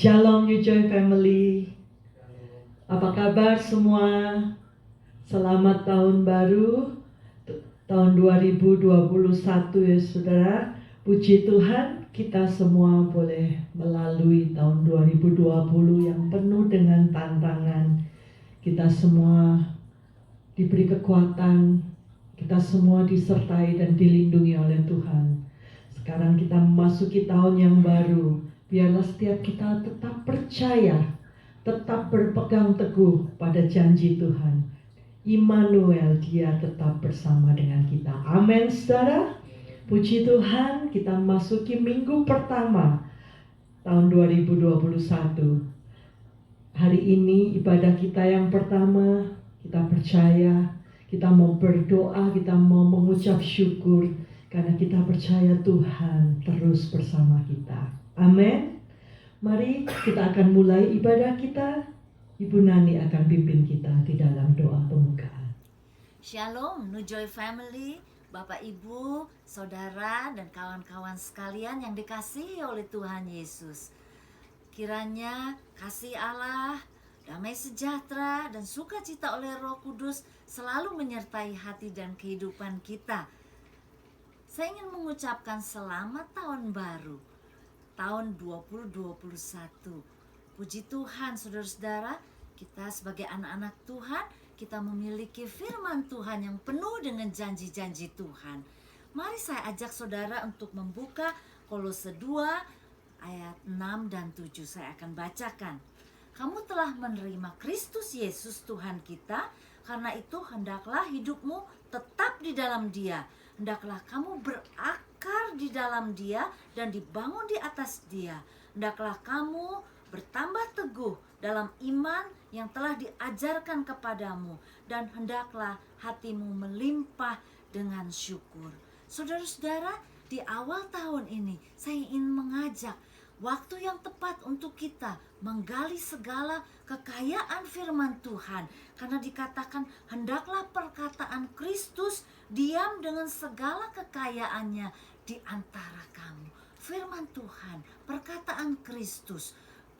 Shalom New Joy Family. Apa kabar semua? Selamat tahun baru tahun 2021 ya saudara. Puji Tuhan kita semua boleh melalui tahun 2020 yang penuh dengan tantangan. Kita semua diberi kekuatan, kita semua disertai dan dilindungi oleh Tuhan. Sekarang kita memasuki tahun yang baru. Biarlah setiap kita tetap percaya, tetap berpegang teguh pada janji Tuhan. Immanuel, Dia tetap bersama dengan kita. Amin, saudara. Puji Tuhan, kita memasuki minggu pertama tahun 2021. Hari ini ibadah kita yang pertama, kita percaya, kita mau berdoa, kita mau mengucap syukur karena kita percaya Tuhan terus bersama kita. Amin. Mari kita akan mulai ibadah kita. Ibu Nani akan pimpin kita di dalam doa pembukaan. Shalom New Joy Family, Bapak Ibu, Saudara dan kawan-kawan sekalian yang dikasihi oleh Tuhan Yesus. Kiranya kasih Allah, damai sejahtera dan sukacita oleh Roh Kudus selalu menyertai hati dan kehidupan kita. Saya ingin mengucapkan selamat tahun baru, tahun 2021. Puji Tuhan saudara-saudara, kita sebagai anak-anak Tuhan, kita memiliki firman Tuhan yang penuh dengan janji-janji Tuhan. Mari saya ajak saudara untuk membuka Kolose 2 ayat 6 dan 7. Saya akan bacakan. Kamu telah menerima Kristus Yesus Tuhan kita, karena itu hendaklah hidupmu tetap di dalam Dia. Hendaklah kamu berakar di dalam Dia dan dibangun di atas Dia. Hendaklah kamu bertambah teguh dalam iman yang telah diajarkan kepadamu, dan hendaklah hatimu melimpah dengan syukur. Saudara-saudara, di awal tahun ini saya ingin mengajak waktu yang tepat untuk kita menggali segala kekayaan firman Tuhan, karena dikatakan hendaklah perkataan Kristus diam dengan segala kekayaannya di antara kamu. Firman Tuhan, perkataan Kristus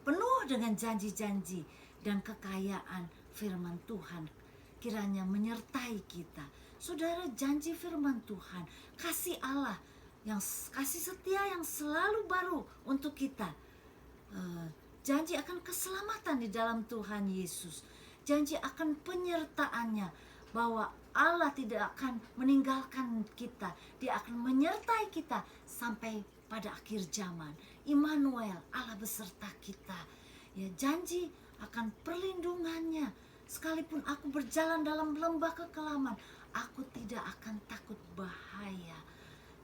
penuh dengan janji-janji dan kekayaan firman Tuhan kiranya menyertai kita. Saudara, janji firman Tuhan, kasih Allah, yang kasih setia yang selalu baru untuk kita. Janji akan keselamatan di dalam Tuhan Yesus. Janji akan penyertaannya, bahwa Allah tidak akan meninggalkan kita. Dia akan menyertai kita sampai pada akhir zaman. Immanuel, Allah beserta kita. Ya, janji akan perlindungannya. Sekalipun aku berjalan dalam lembah kekelaman, aku tidak akan takut bahaya.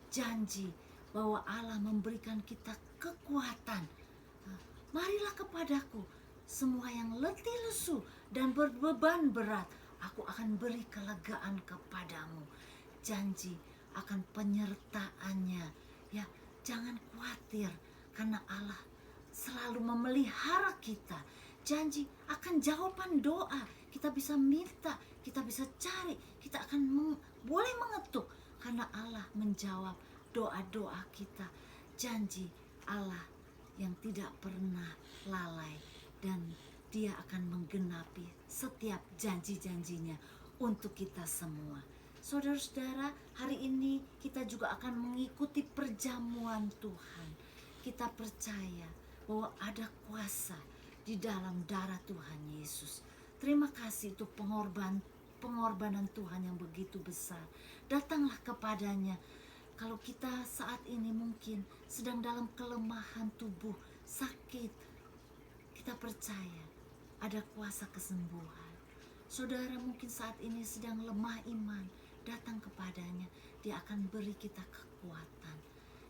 Janji bahwa Allah memberikan kita kekuatan. Marilah kepadaku semua yang letih lesu dan berbeban berat, aku akan beri kelegaan kepadamu. Janji akan penyertaannya. Ya, jangan khawatir, karena Allah selalu memelihara kita. Janji akan jawaban doa. Kita bisa minta, kita bisa cari, kita akan boleh mengetuk, karena Allah menjawab doa-doa kita. Janji Allah yang tidak pernah lalai, dan Dia akan menggenapi setiap janji-janjinya untuk kita semua. Saudara-saudara, hari ini kita juga akan mengikuti perjamuan Tuhan. Kita percaya bahwa ada kuasa di dalam darah Tuhan Yesus. Terima kasih untuk pengorbanan Tuhan yang begitu besar. Datanglah kepadanya. Kalau kita saat ini mungkin sedang dalam kelemahan tubuh, sakit, kita percaya ada kuasa kesembuhan. Saudara mungkin saat ini sedang lemah iman, datang kepadanya. Dia akan beri kita kekuatan.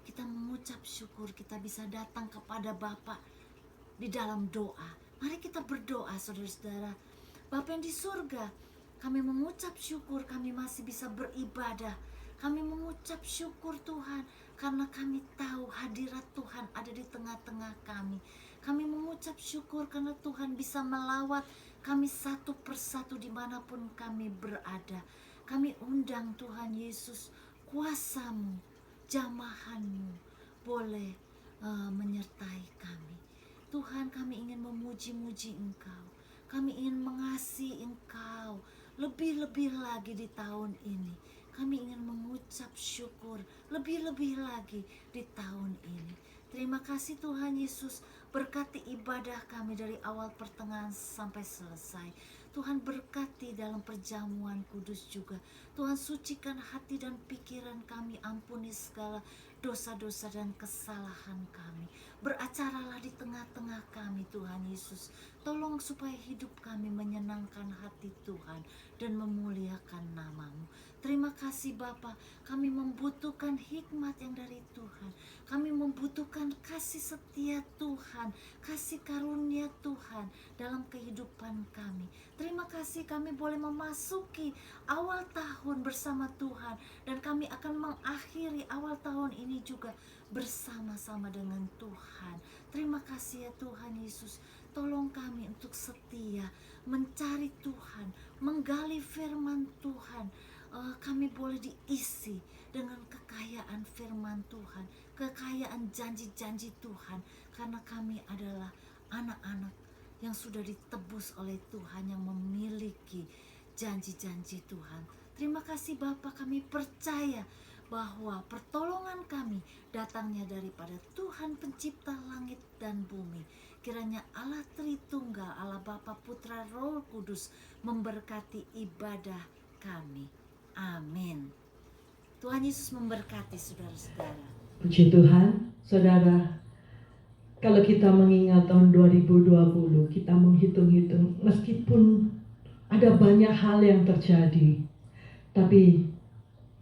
Kita mengucap syukur, kita bisa datang kepada Bapa di dalam doa. Mari kita berdoa, saudara-saudara. Bapa yang di surga, kami mengucap syukur kami masih bisa beribadah. Kami mengucap syukur Tuhan, karena kami tahu hadirat Tuhan ada di tengah-tengah kami. Kami mengucap syukur karena Tuhan bisa melawat kami satu persatu dimanapun kami berada. Kami undang Tuhan Yesus, kuasa-Mu, jamahan-Mu boleh menyertai kami. Tuhan, kami ingin memuji-muji Engkau. Kami ingin mengasihi Engkau lebih-lebih lagi di tahun ini. Kami ingin mengucap syukur lebih-lebih lagi di tahun ini. Terima kasih Tuhan Yesus, berkati ibadah kami dari awal pertengahan sampai selesai. Tuhan berkati dalam perjamuan kudus juga. Tuhan sucikan hati dan pikiran kami, ampuni segala dosa-dosa dan kesalahan kami. Beracaralah di tengah-tengah kami Tuhan Yesus. Tolong supaya hidup kami menyenangkan hati Tuhan dan memuliakan nama-Mu. Terima kasih Bapa, kami membutuhkan hikmat yang dari Tuhan. Kami membutuhkan kasih setia Tuhan, kasih karunia Tuhan dalam kehidupan kami. Terima kasih kami boleh memasuki awal tahun bersama Tuhan. Dan kami akan mengakhiri awal tahun ini juga bersama-sama dengan Tuhan. Terima kasih ya Tuhan Yesus. Tolong kami untuk setia mencari Tuhan, menggali firman Tuhan. Kami boleh diisi dengan kekayaan firman Tuhan, kekayaan janji-janji Tuhan, karena kami adalah anak-anak yang sudah ditebus oleh Tuhan, yang memiliki janji-janji Tuhan. Terima kasih Bapa, kami percaya bahwa pertolongan kami datangnya daripada Tuhan pencipta langit dan bumi. Kiranya Allah Tritunggal, Allah Bapa, Putra, Roh Kudus memberkati ibadah kami. Amin. Tuhan Yesus memberkati saudara-saudara. Puji Tuhan, saudara. Kalau kita mengingat tahun 2020, kita menghitung-hitung, meskipun ada banyak hal yang terjadi, tapi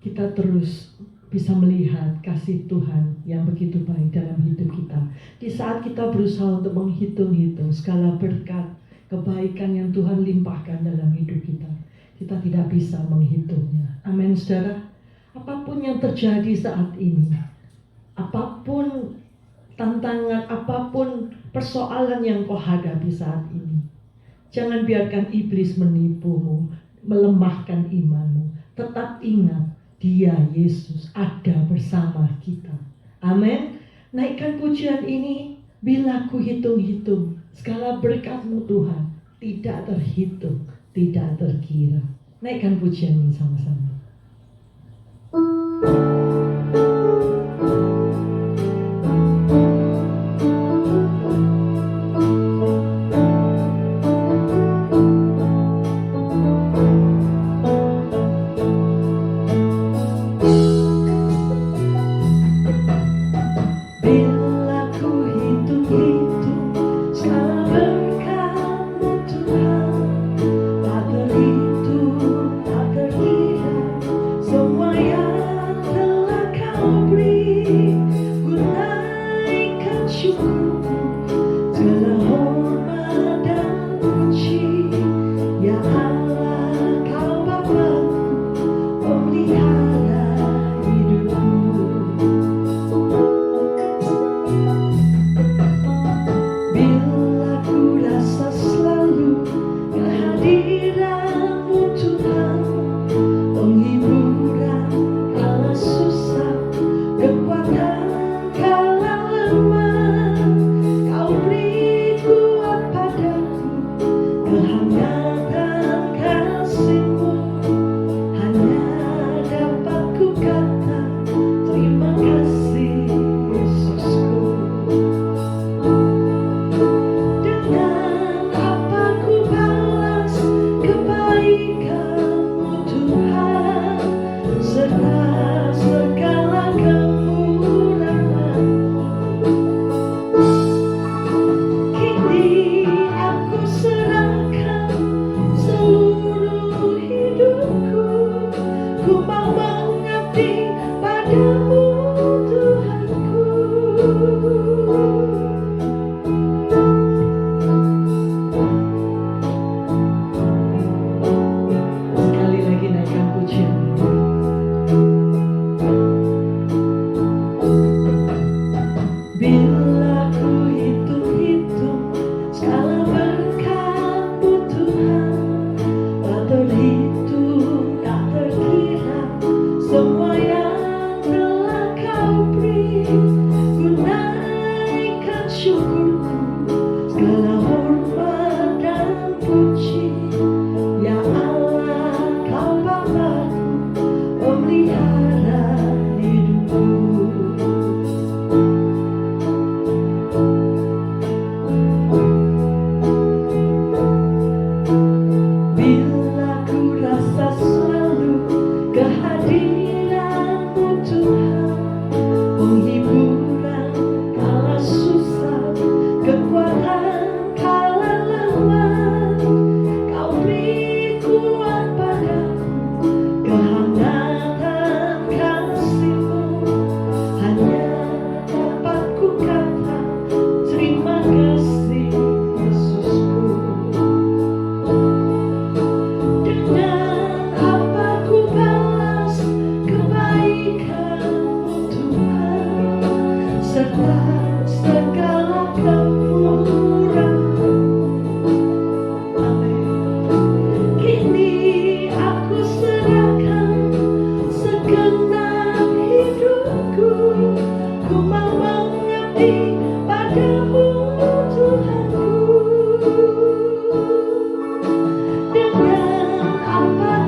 kita terus bisa melihat kasih Tuhan yang begitu baik dalam hidup kita. Di saat kita berusaha untuk menghitung-hitung segala berkat, kebaikan yang Tuhan limpahkan dalam hidup kita, kita tidak bisa menghitungnya. Amin, saudara. Apapun yang terjadi saat ini, apapun tantangan, apapun persoalan yang kau hadapi saat ini, jangan biarkan iblis menipumu, melemahkan imanmu. Tetap ingat, Dia, Yesus, ada bersama kita. Amin. Naikkan pujian ini. Bila ku hitung-hitung segala berkat-Mu Tuhan, tidak terhitung, tidak terkira. Naikkan pujian ini sama-sama.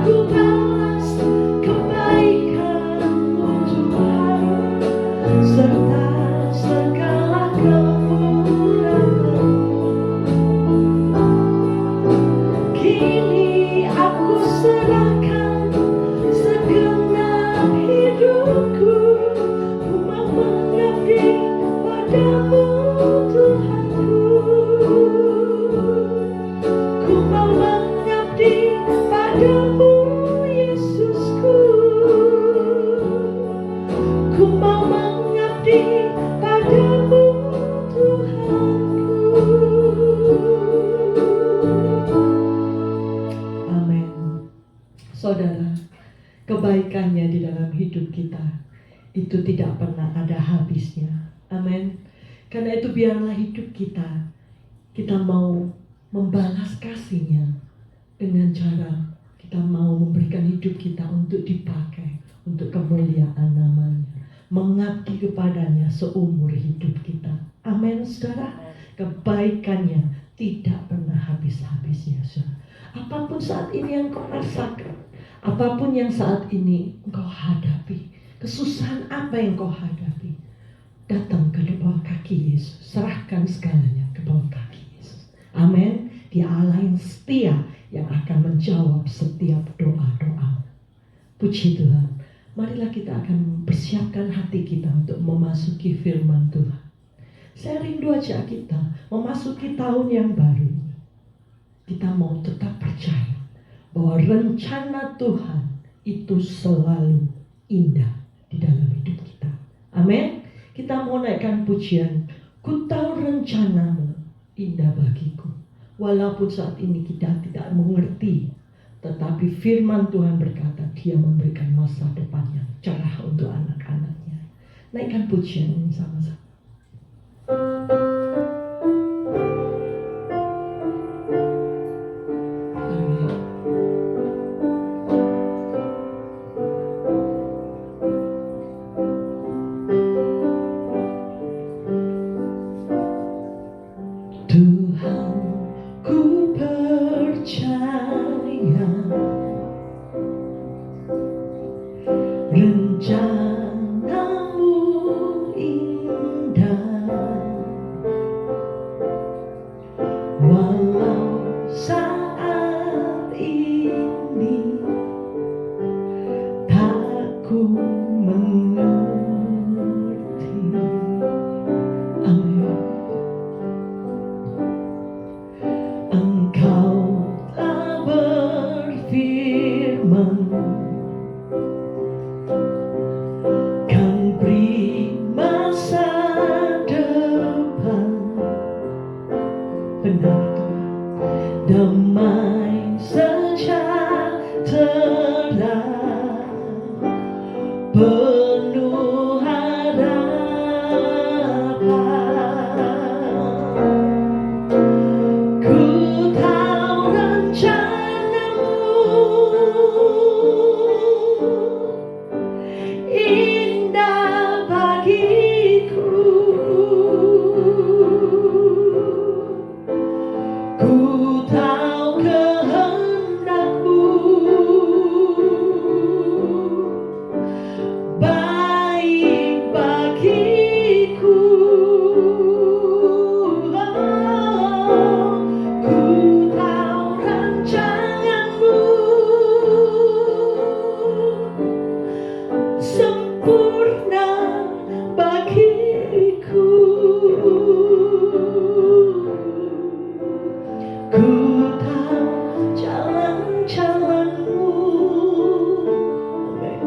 ku balas kebaikan-Mu Tuhan, serta segala kemurahan-Mu. Kini aku serahkan segenap hidupku, ku mau mengabdi padamu Tuhanku. Ku mau mengabdi padamu Yesusku. Ku mau mengabdi padamu Tuhanku. Amin. Saudara, kebaikannya di dalam hidup kita itu tidak pernah ada habisnya. Amin. Karena itu biarlah hidup kita mau membalas kasihnya dengan cara kita mau memberikan hidup kita untuk dipakai untuk kemuliaan namanya, mengabdi kepadanya seumur hidup kita. Amin, saudara. Kebaikannya tidak pernah habis-habisnya, saudara. Apapun saat ini yang kau rasakan, apapun yang saat ini engkau hadapi, kesusahan apa yang kau hadapi, datang ke bawah kaki Yesus, serahkan segalanya ke bawah kaki Yesus. Amin. Dia Allah yang setia, yang akan menjawab setiap doa-doa. Puji Tuhan. Marilah kita akan persiapkan hati kita untuk memasuki firman Tuhan. Saya rindu aja kita memasuki tahun yang baru. Kita mau tetap percaya bahwa rencana Tuhan itu selalu indah di dalam hidup kita. Amin. Kita mau naikkan pujian. Ku tahu rencanamu indah bagiku. Walaupun saat ini kita tidak mengerti, tetapi firman Tuhan berkata Dia memberikan masa depan yang cerah untuk anak-anaknya. Naikkan pujian ini sama-sama. Tuhan, ku percaya rencanamu indah, walau saat ini tak ku mengerti. Amin. Engkau telah berfirman, kan beri masa depan. Benar Tuhan. Damai sejahtera, penuh harapan. Ku tahu rencanamu indah bagiku. Ku tahu kehendakmu baik bagiku. Ku tahu rancanganmu sempurna bagiku. Ku tahu jalan-jalanmu, amin,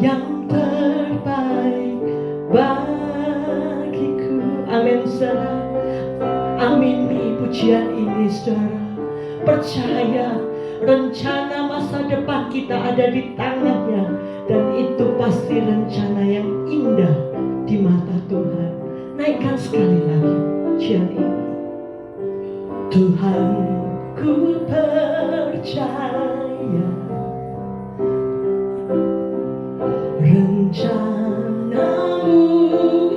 yang terbaik bagiku. Amin, saudara. Amini pujian ini, saudara. Percaya rencana masa depan kita ada di tangannya, dan itu pasti rencana yang indah di mata Tuhan. Naikkan sekali lagi pujian ini. Tuhan, ku percaya rencanamu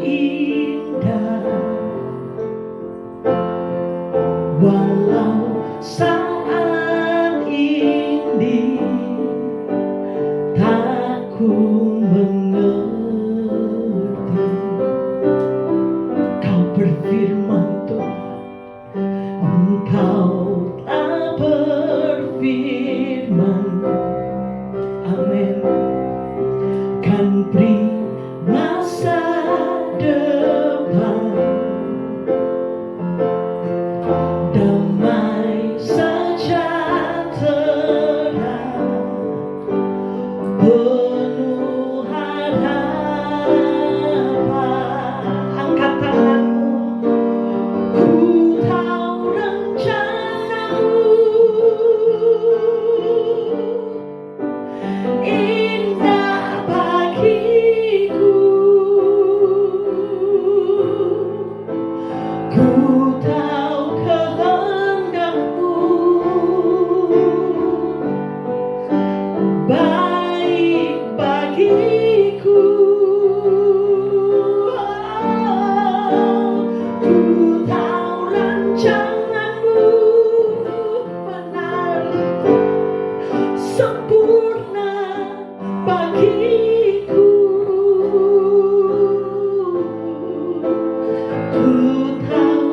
indah, walau saat ini firman, amin, kan beri masa depan, damai sejahtera, penuh harapan. Angkat tanganmu, ku tahu rencanamu indah bagiku, ku tahu kehendakmu baik bagiku. Ku tahu rancanganmu benar, sempurna bagiku. Ku tahu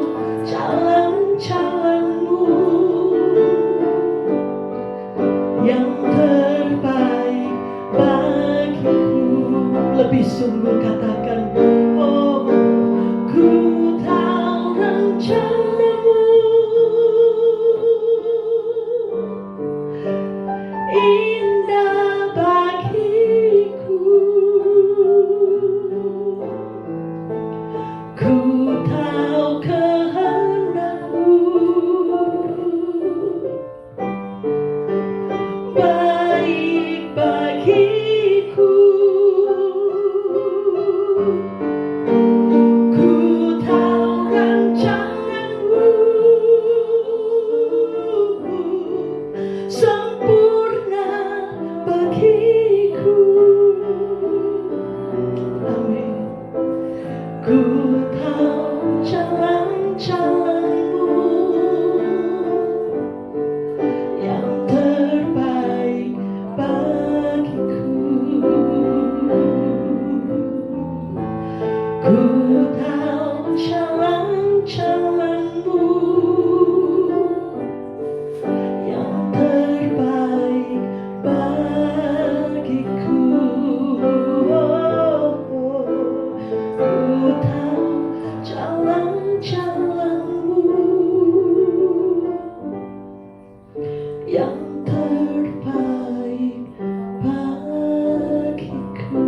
jalan-jalanmu yang terbaik bagiku. Lebih sungguh katakan, oh, ku tahu rencanamu indah bagiku, ku tahu kehendakmu baik bagiku. Ku tahu rancanganmu sempurna bagiku, amin. Ku tahu jalan-jalanmu yang terbaik bagiku, ku tahu jalan-jalanmu yang terbaik bagiku. Ku tahu jalan-jalanmu yang terbaik bagiku.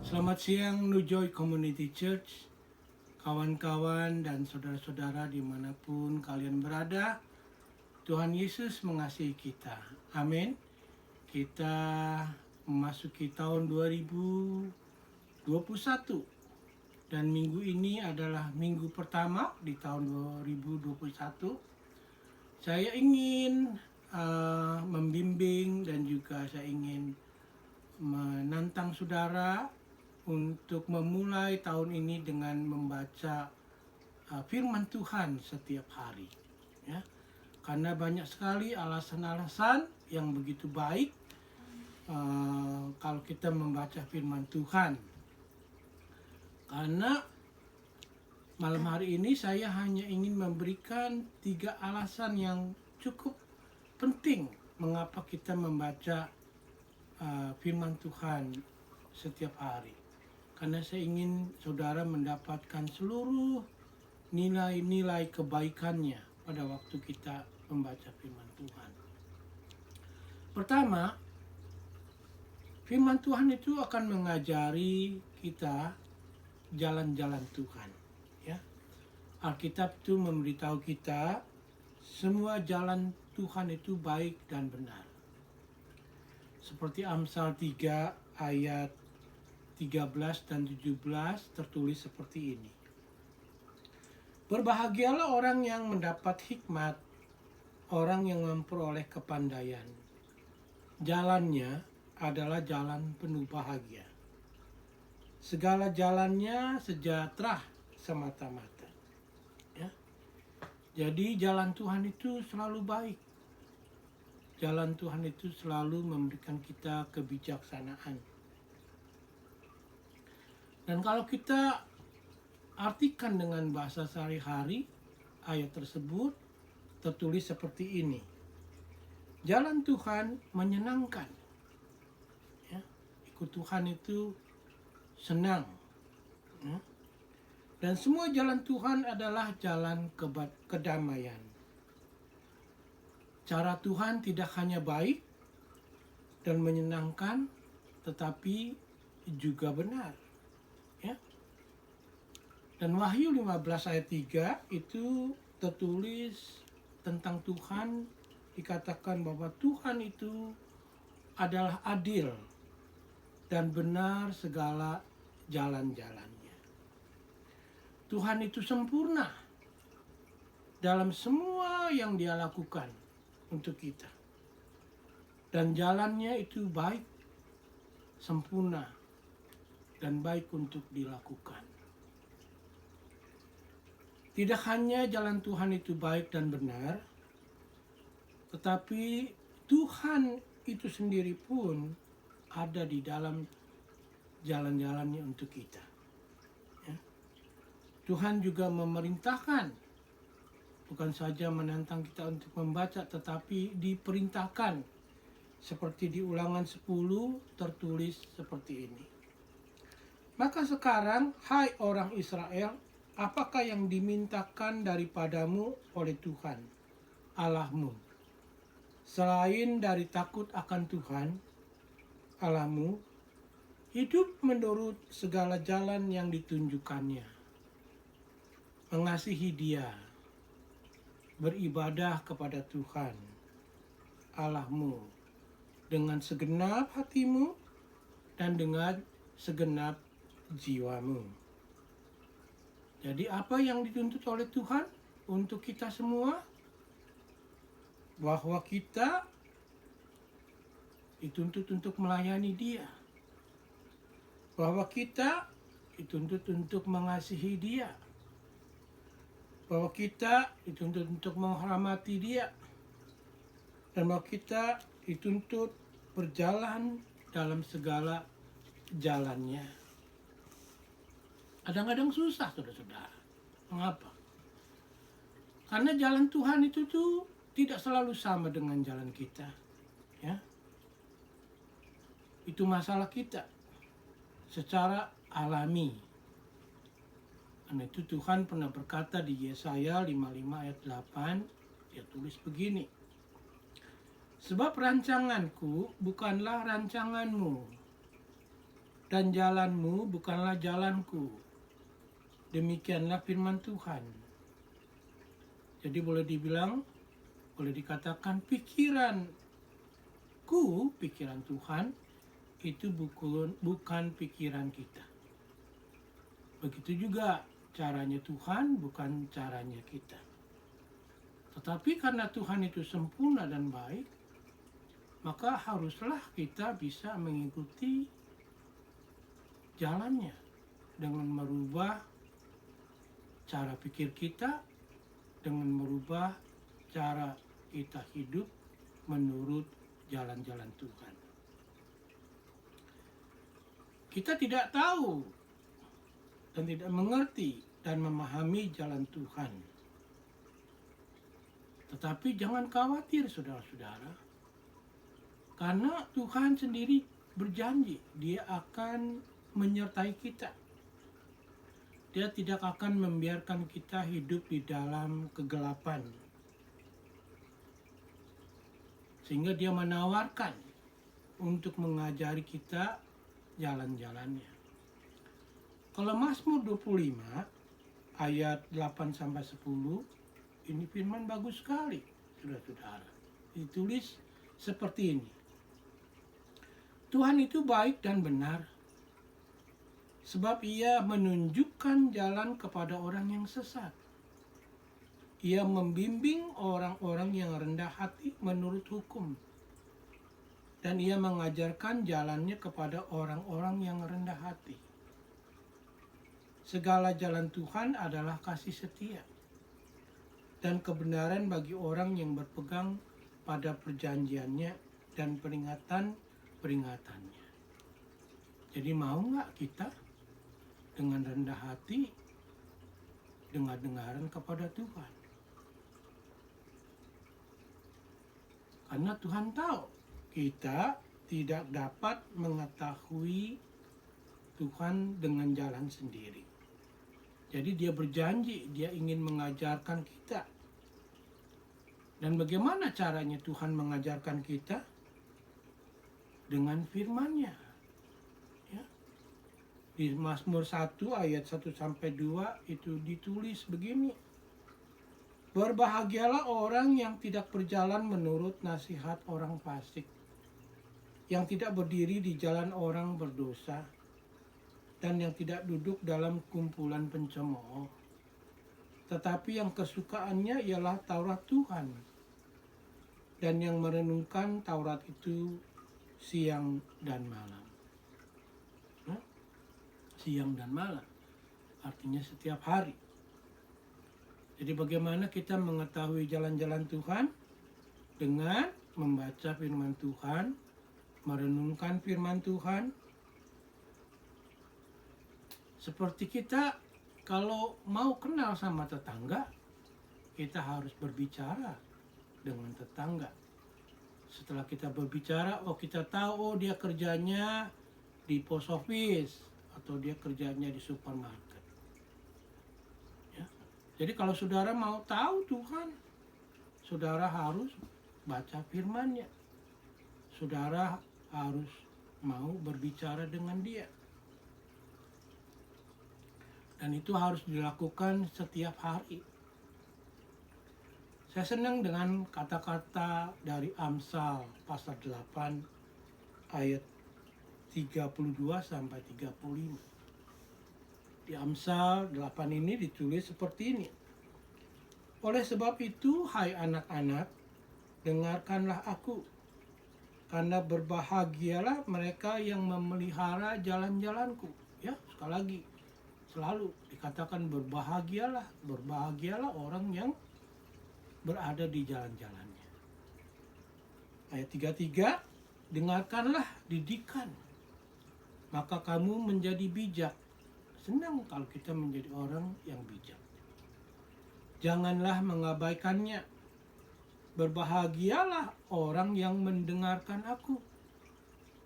Selamat siang New Joy Community Church, kawan-kawan dan saudara-saudara dimanapun kalian berada. Tuhan Yesus mengasihi kita, amin. Kita memasuki tahun 2021 dan minggu ini adalah minggu pertama di tahun 2021. Saya ingin membimbing dan juga saya ingin menantang saudara untuk memulai tahun ini dengan membaca firman Tuhan setiap hari, ya. Karena banyak sekali alasan-alasan yang begitu baik kalau kita membaca firman Tuhan. Karena malam hari ini saya hanya ingin memberikan 3 alasan yang cukup penting mengapa kita membaca firman Tuhan setiap hari. Karena saya ingin saudara mendapatkan seluruh nilai-nilai kebaikannya pada waktu kita membaca firman Tuhan. Pertama, firman Tuhan itu akan mengajari kita jalan-jalan Tuhan, ya. Alkitab itu memberitahu kita semua jalan Tuhan itu baik dan benar. Seperti Amsal 3 ayat 13 dan 17 tertulis seperti ini. Berbahagialah orang yang mendapat hikmat, orang yang memperoleh kepandaian. Jalannya adalah jalan penuh bahagia. Segala jalannya sejahtera semata-mata. Ya. Jadi jalan Tuhan itu selalu baik. Jalan Tuhan itu selalu memberikan kita kebijaksanaan. Dan kalau kita artikan dengan bahasa sehari-hari, ayat tersebut tertulis seperti ini. Jalan Tuhan menyenangkan. Ya, ikut Tuhan itu senang. Ya. Dan semua jalan Tuhan adalah jalan kedamaian. Cara Tuhan tidak hanya baik dan menyenangkan, tetapi juga benar. Ya. Dan Wahyu 15 ayat 3 itu tertulis tentang Tuhan, dikatakan bahwa Tuhan itu adalah adil dan benar segala jalan-jalannya. Tuhan itu sempurna dalam semua yang Dia lakukan untuk kita. Dan jalannya itu baik, sempurna, dan baik untuk dilakukan. Tidak hanya jalan Tuhan itu baik dan benar, tetapi Tuhan itu sendiri pun ada di dalam jalan-jalannya untuk kita. Ya. Tuhan juga memerintahkan, bukan saja menantang kita untuk membaca, tetapi diperintahkan. Seperti di Ulangan 10 tertulis seperti ini. Maka sekarang, hai orang Israel, apakah yang dimintakan daripadamu oleh Tuhan, Allahmu? Selain dari takut akan Tuhan, Allahmu, hidup menurut segala jalan yang ditunjukkannya, mengasihi Dia, beribadah kepada Tuhan, Allahmu, dengan segenap hatimu dan dengan segenap jiwamu. Jadi apa yang dituntut oleh Tuhan untuk kita semua? Bahwa kita dituntut untuk melayani Dia. Bahwa kita dituntut untuk mengasihi Dia. Bahwa kita dituntut untuk menghormati Dia. Dan bahwa kita dituntut berjalan dalam segala jalannya. Kadang-kadang susah, saudara-saudara. Mengapa? Karena jalan Tuhan itu tuh tidak selalu sama dengan jalan kita. Ya. Itu masalah kita secara alami. Karena itu Tuhan pernah berkata di Yesaya 55 ayat 8, Dia tulis begini. Sebab rancanganku bukanlah rancanganmu, dan jalanmu bukanlah jalanku. Demikianlah firman Tuhan. Jadi boleh dikatakan pikiran Tuhan itu bukan pikiran kita. Begitu juga caranya Tuhan bukan caranya kita. Tetapi karena Tuhan itu sempurna dan baik, maka haruslah kita bisa mengikuti jalannya dengan merubah cara pikir kita, dengan merubah cara kita hidup menurut jalan-jalan Tuhan. Kita tidak tahu dan tidak mengerti dan memahami jalan Tuhan. Tetapi jangan khawatir, saudara-saudara. Karena Tuhan sendiri berjanji, Dia akan menyertai kita. Dia tidak akan membiarkan kita hidup di dalam kegelapan. Sehingga Dia menawarkan untuk mengajari kita jalan-jalannya. Kalau Mazmur 25 ayat 8-10, ini firman bagus sekali, saudara-saudara. Ditulis seperti ini. Tuhan itu baik dan benar, sebab Ia menunjukkan jalan kepada orang yang sesat. Ia membimbing orang-orang yang rendah hati menurut hukum, dan Ia mengajarkan jalannya kepada orang-orang yang rendah hati. Segala jalan Tuhan adalah kasih setia dan kebenaran bagi orang yang berpegang pada perjanjiannya dan peringatan-peringatannya. Jadi mau nggak kita dengan rendah hati dengar-dengaran kepada Tuhan. Karena Tuhan tahu kita tidak dapat mengetahui Tuhan dengan jalan sendiri. Jadi dia berjanji, dia ingin mengajarkan kita. Dan bagaimana caranya Tuhan mengajarkan kita? Dengan firman-Nya. Ya. Di Mazmur 1 ayat 1-2 itu ditulis begini. Berbahagialah orang yang tidak berjalan menurut nasihat orang fasik, yang tidak berdiri di jalan orang berdosa, dan yang tidak duduk dalam kumpulan pencemooh. Tetapi yang kesukaannya ialah Taurat Tuhan, dan yang merenungkan Taurat itu siang dan malam. Nah, siang dan malam artinya setiap hari. Jadi bagaimana kita mengetahui jalan-jalan Tuhan? Dengan membaca firman Tuhan, merenungkan firman Tuhan. Seperti kita kalau mau kenal sama tetangga, kita harus berbicara dengan tetangga. Setelah kita berbicara, kita tahu dia kerjanya di post office atau dia kerjanya di supermarket. Ya. Jadi kalau saudara mau tahu Tuhan, saudara harus baca firman-Nya. Saudara harus mau berbicara dengan dia. Dan itu harus dilakukan setiap hari. Saya senang dengan kata-kata dari Amsal pasal 8 ayat 32-35. Di Amsal 8 ini ditulis seperti ini. Oleh sebab itu, hai anak-anak, dengarkanlah aku. Karena berbahagialah mereka yang memelihara jalan-jalanku. Ya, sekali lagi. Selalu dikatakan berbahagialah orang yang berada di jalan-jalannya. Ayat 33, dengarkanlah didikan, maka kamu menjadi bijak. Senang kalau kita menjadi orang yang bijak. Janganlah mengabaikannya. Berbahagialah orang yang mendengarkan aku,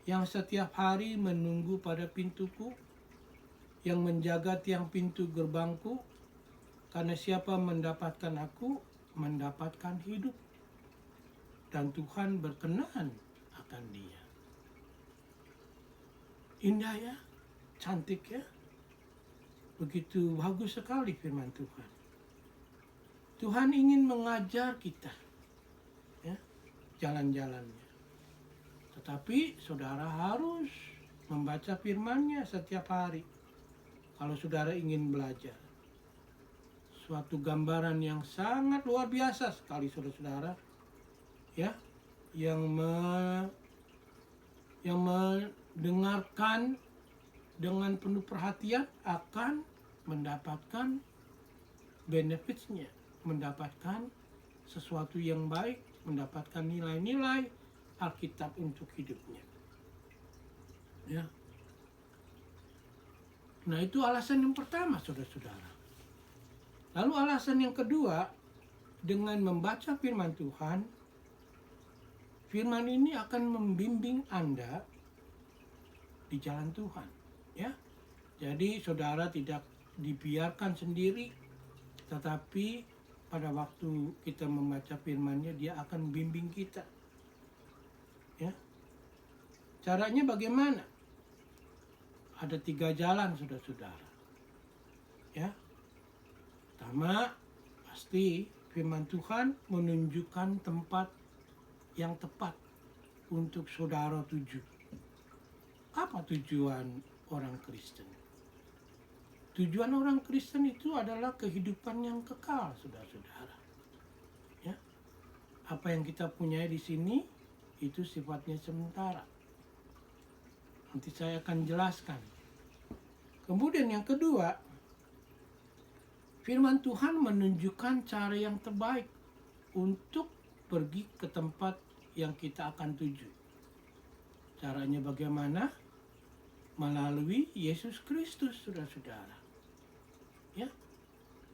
yang setiap hari menunggu pada pintuku, yang menjaga tiang pintu gerbangku, karena siapa mendapatkan aku, mendapatkan hidup, dan Tuhan berkenan akan dia. Indah ya, cantik ya, begitu bagus sekali firman Tuhan. Tuhan ingin mengajar kita ya, jalan-jalannya. Tetapi saudara harus membaca firman-Nya setiap hari. Kalau saudara ingin belajar, suatu gambaran yang sangat luar biasa sekali saudara-saudara, ya, yang mendengarkan dengan penuh perhatian akan mendapatkan benefitsnya, mendapatkan sesuatu yang baik, mendapatkan nilai-nilai Alkitab untuk hidupnya. Ya. Nah, itu alasan yang pertama, saudara-saudara. Lalu alasan yang kedua, dengan membaca firman Tuhan, firman ini akan membimbing Anda di jalan Tuhan, ya. Jadi saudara tidak dibiarkan sendiri, tetapi pada waktu kita membaca firman-Nya, dia akan bimbing kita. Ya. Caranya bagaimana? Ada 3 jalan, saudara-saudara. Ya. Pertama, pasti firman Tuhan menunjukkan tempat yang tepat untuk saudara tuju. Apa tujuan orang Kristen? Tujuan orang Kristen itu adalah kehidupan yang kekal, saudara-saudara. Ya. Apa yang kita punya di sini itu sifatnya sementara. Nanti saya akan jelaskan. Kemudian yang kedua, firman Tuhan menunjukkan cara yang terbaik untuk pergi ke tempat yang kita akan tuju. Caranya bagaimana? Melalui Yesus Kristus, saudara-saudara. Ya.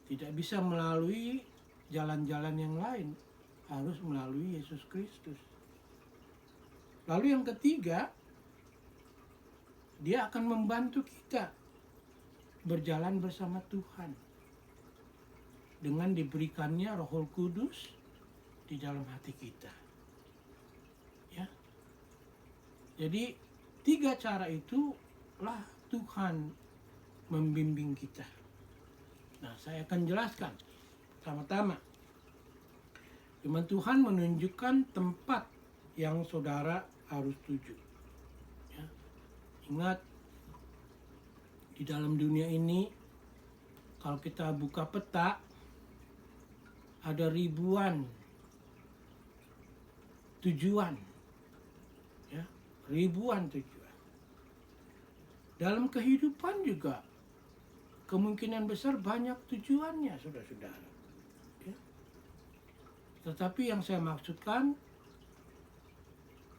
Tidak bisa melalui jalan-jalan yang lain, harus melalui Yesus Kristus. Lalu yang ketiga, dia akan membantu kita berjalan bersama Tuhan dengan diberikannya Roh Kudus di dalam hati kita. Ya. Jadi 3 cara itulah Tuhan membimbing kita. Nah, saya akan jelaskan. Pertama-tama, firman Tuhan menunjukkan tempat yang saudara harus tuju. Ya. Ingat, di dalam dunia ini, kalau kita buka peta, ada ribuan tujuan. Ya, ribuan tujuan. Dalam kehidupan juga, kemungkinan besar banyak tujuannya, saudara-saudara. Ya. Tetapi yang saya maksudkan,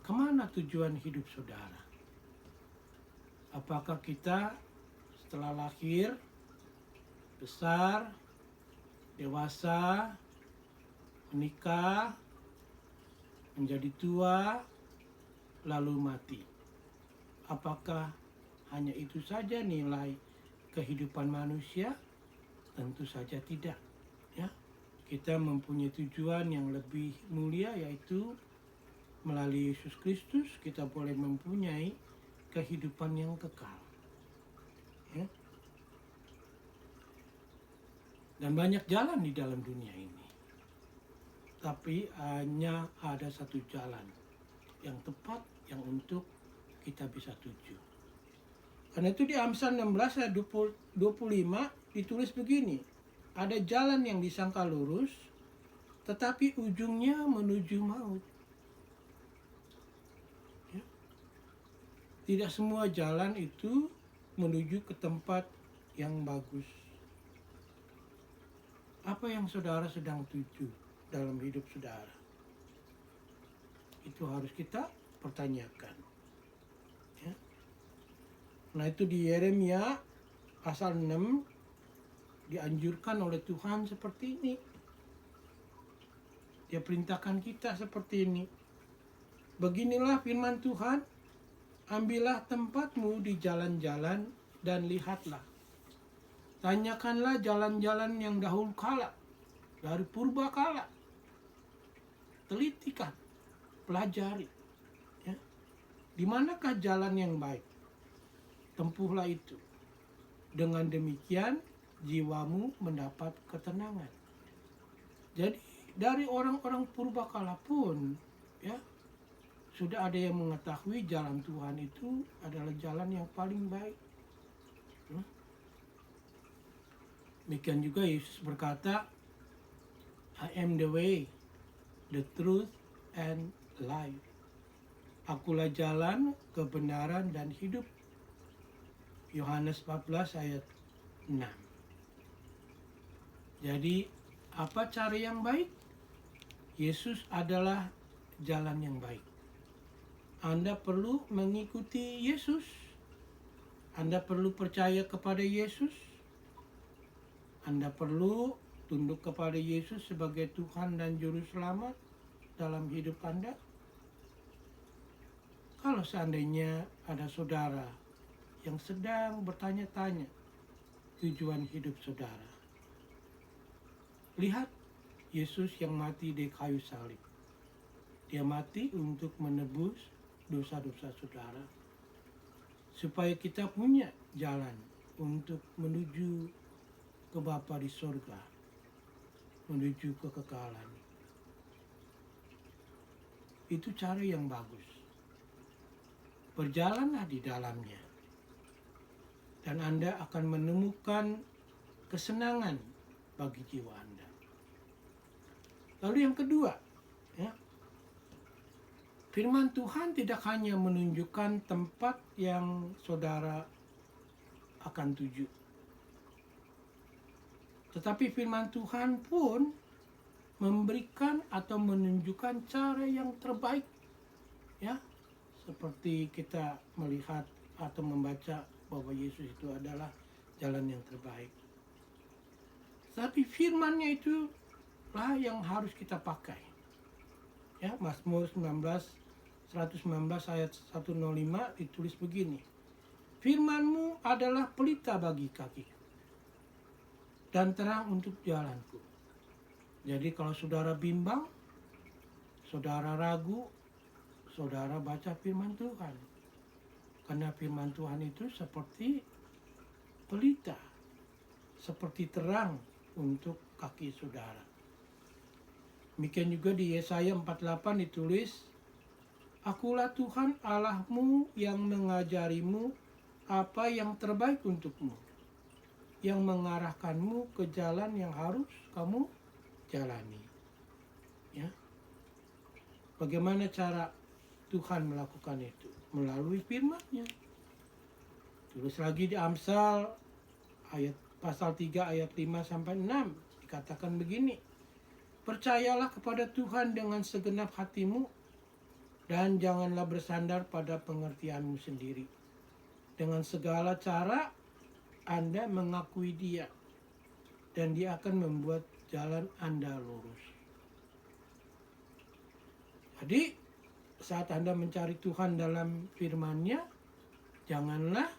kemana tujuan hidup saudara? Apakah kita setelah lahir, besar, dewasa, menikah, menjadi tua, lalu mati? Apakah hanya itu saja nilai kehidupan manusia? Tentu saja tidak. Ya, kita mempunyai tujuan yang lebih mulia, yaitu melalui Yesus Kristus kita boleh mempunyai kehidupan yang kekal. Ya. Dan banyak jalan di dalam dunia ini, tapi hanya ada satu jalan yang tepat, yang untuk kita bisa tuju. Karena itu di Amsal 16 ayat 25 ditulis begini, ada jalan yang disangka lurus, tetapi ujungnya menuju maut. Ya. Tidak semua jalan itu menuju ke tempat yang bagus. Apa yang saudara sedang tuju dalam hidup saudara? Itu harus kita pertanyakan. Ya. Nah, itu di Yeremia pasal 6 dianjurkan oleh Tuhan seperti ini. Dia perintahkan kita seperti ini. Beginilah firman Tuhan, ambillah tempatmu di jalan-jalan dan lihatlah. Tanyakanlah jalan-jalan yang dahulu kala, dari purba kala. Telitikan, pelajari. Ya. Di manakah jalan yang baik? Tempuhlah itu. Dengan demikian, jiwamu mendapat ketenangan. Jadi, dari orang-orang purba kala pun, ya, sudah ada yang mengetahui jalan Tuhan itu adalah jalan yang paling baik. Demikian juga Yesus berkata, I am the way, the truth, and life. Akulah jalan, kebenaran, dan hidup. Yohanes 14 ayat 6. Jadi, apa cara yang baik? Yesus adalah jalan yang baik. Anda perlu mengikuti Yesus. Anda perlu percaya kepada Yesus. Anda perlu tunduk kepada Yesus sebagai Tuhan dan Juru Selamat dalam hidup Anda. Kalau seandainya ada saudara yang sedang bertanya-tanya tujuan hidup saudara, lihat Yesus yang mati di kayu salib. Dia mati untuk menebus dosa-dosa saudara, supaya kita punya jalan untuk menuju ke Bapa di sorga, menuju kekekalan. Itu cara yang bagus. Berjalanlah di dalamnya, dan Anda akan menemukan kesenangan bagi jiwa Anda. Lalu yang kedua, ya, firman Tuhan tidak hanya menunjukkan tempat yang saudara akan tuju, tetapi firman Tuhan pun memberikan atau menunjukkan cara yang terbaik. Ya, seperti kita melihat atau membaca bahwa Yesus itu adalah jalan yang terbaik. Tapi firman-Nya itu lah yang harus kita pakai. Ya, Mazmur 119 ayat 105 ditulis begini. Firman-Mu adalah pelita bagi kakiku dan terang untuk jalanku. Jadi kalau saudara bimbang, saudara ragu, saudara baca firman Tuhan. Karena firman Tuhan itu seperti pelita, seperti terang untuk kaki saudara. Demikian juga di Yesaya 48 ditulis, Akulah Tuhan Allahmu yang mengajarimu apa yang terbaik untukmu, yang mengarahkanmu ke jalan yang harus kamu jalani. Ya. Bagaimana cara Tuhan melakukan itu? Melalui firman-Nya. Tulis lagi di Amsal pasal 3 ayat 5 sampai 6 dikatakan begini. Percayalah kepada Tuhan dengan segenap hatimu dan janganlah bersandar pada pengertianmu sendiri. Dengan segala cara Anda mengakui Dia dan Dia akan membuat jalan Anda lurus. Jadi saat Anda mencari Tuhan dalam firman-Nya, janganlah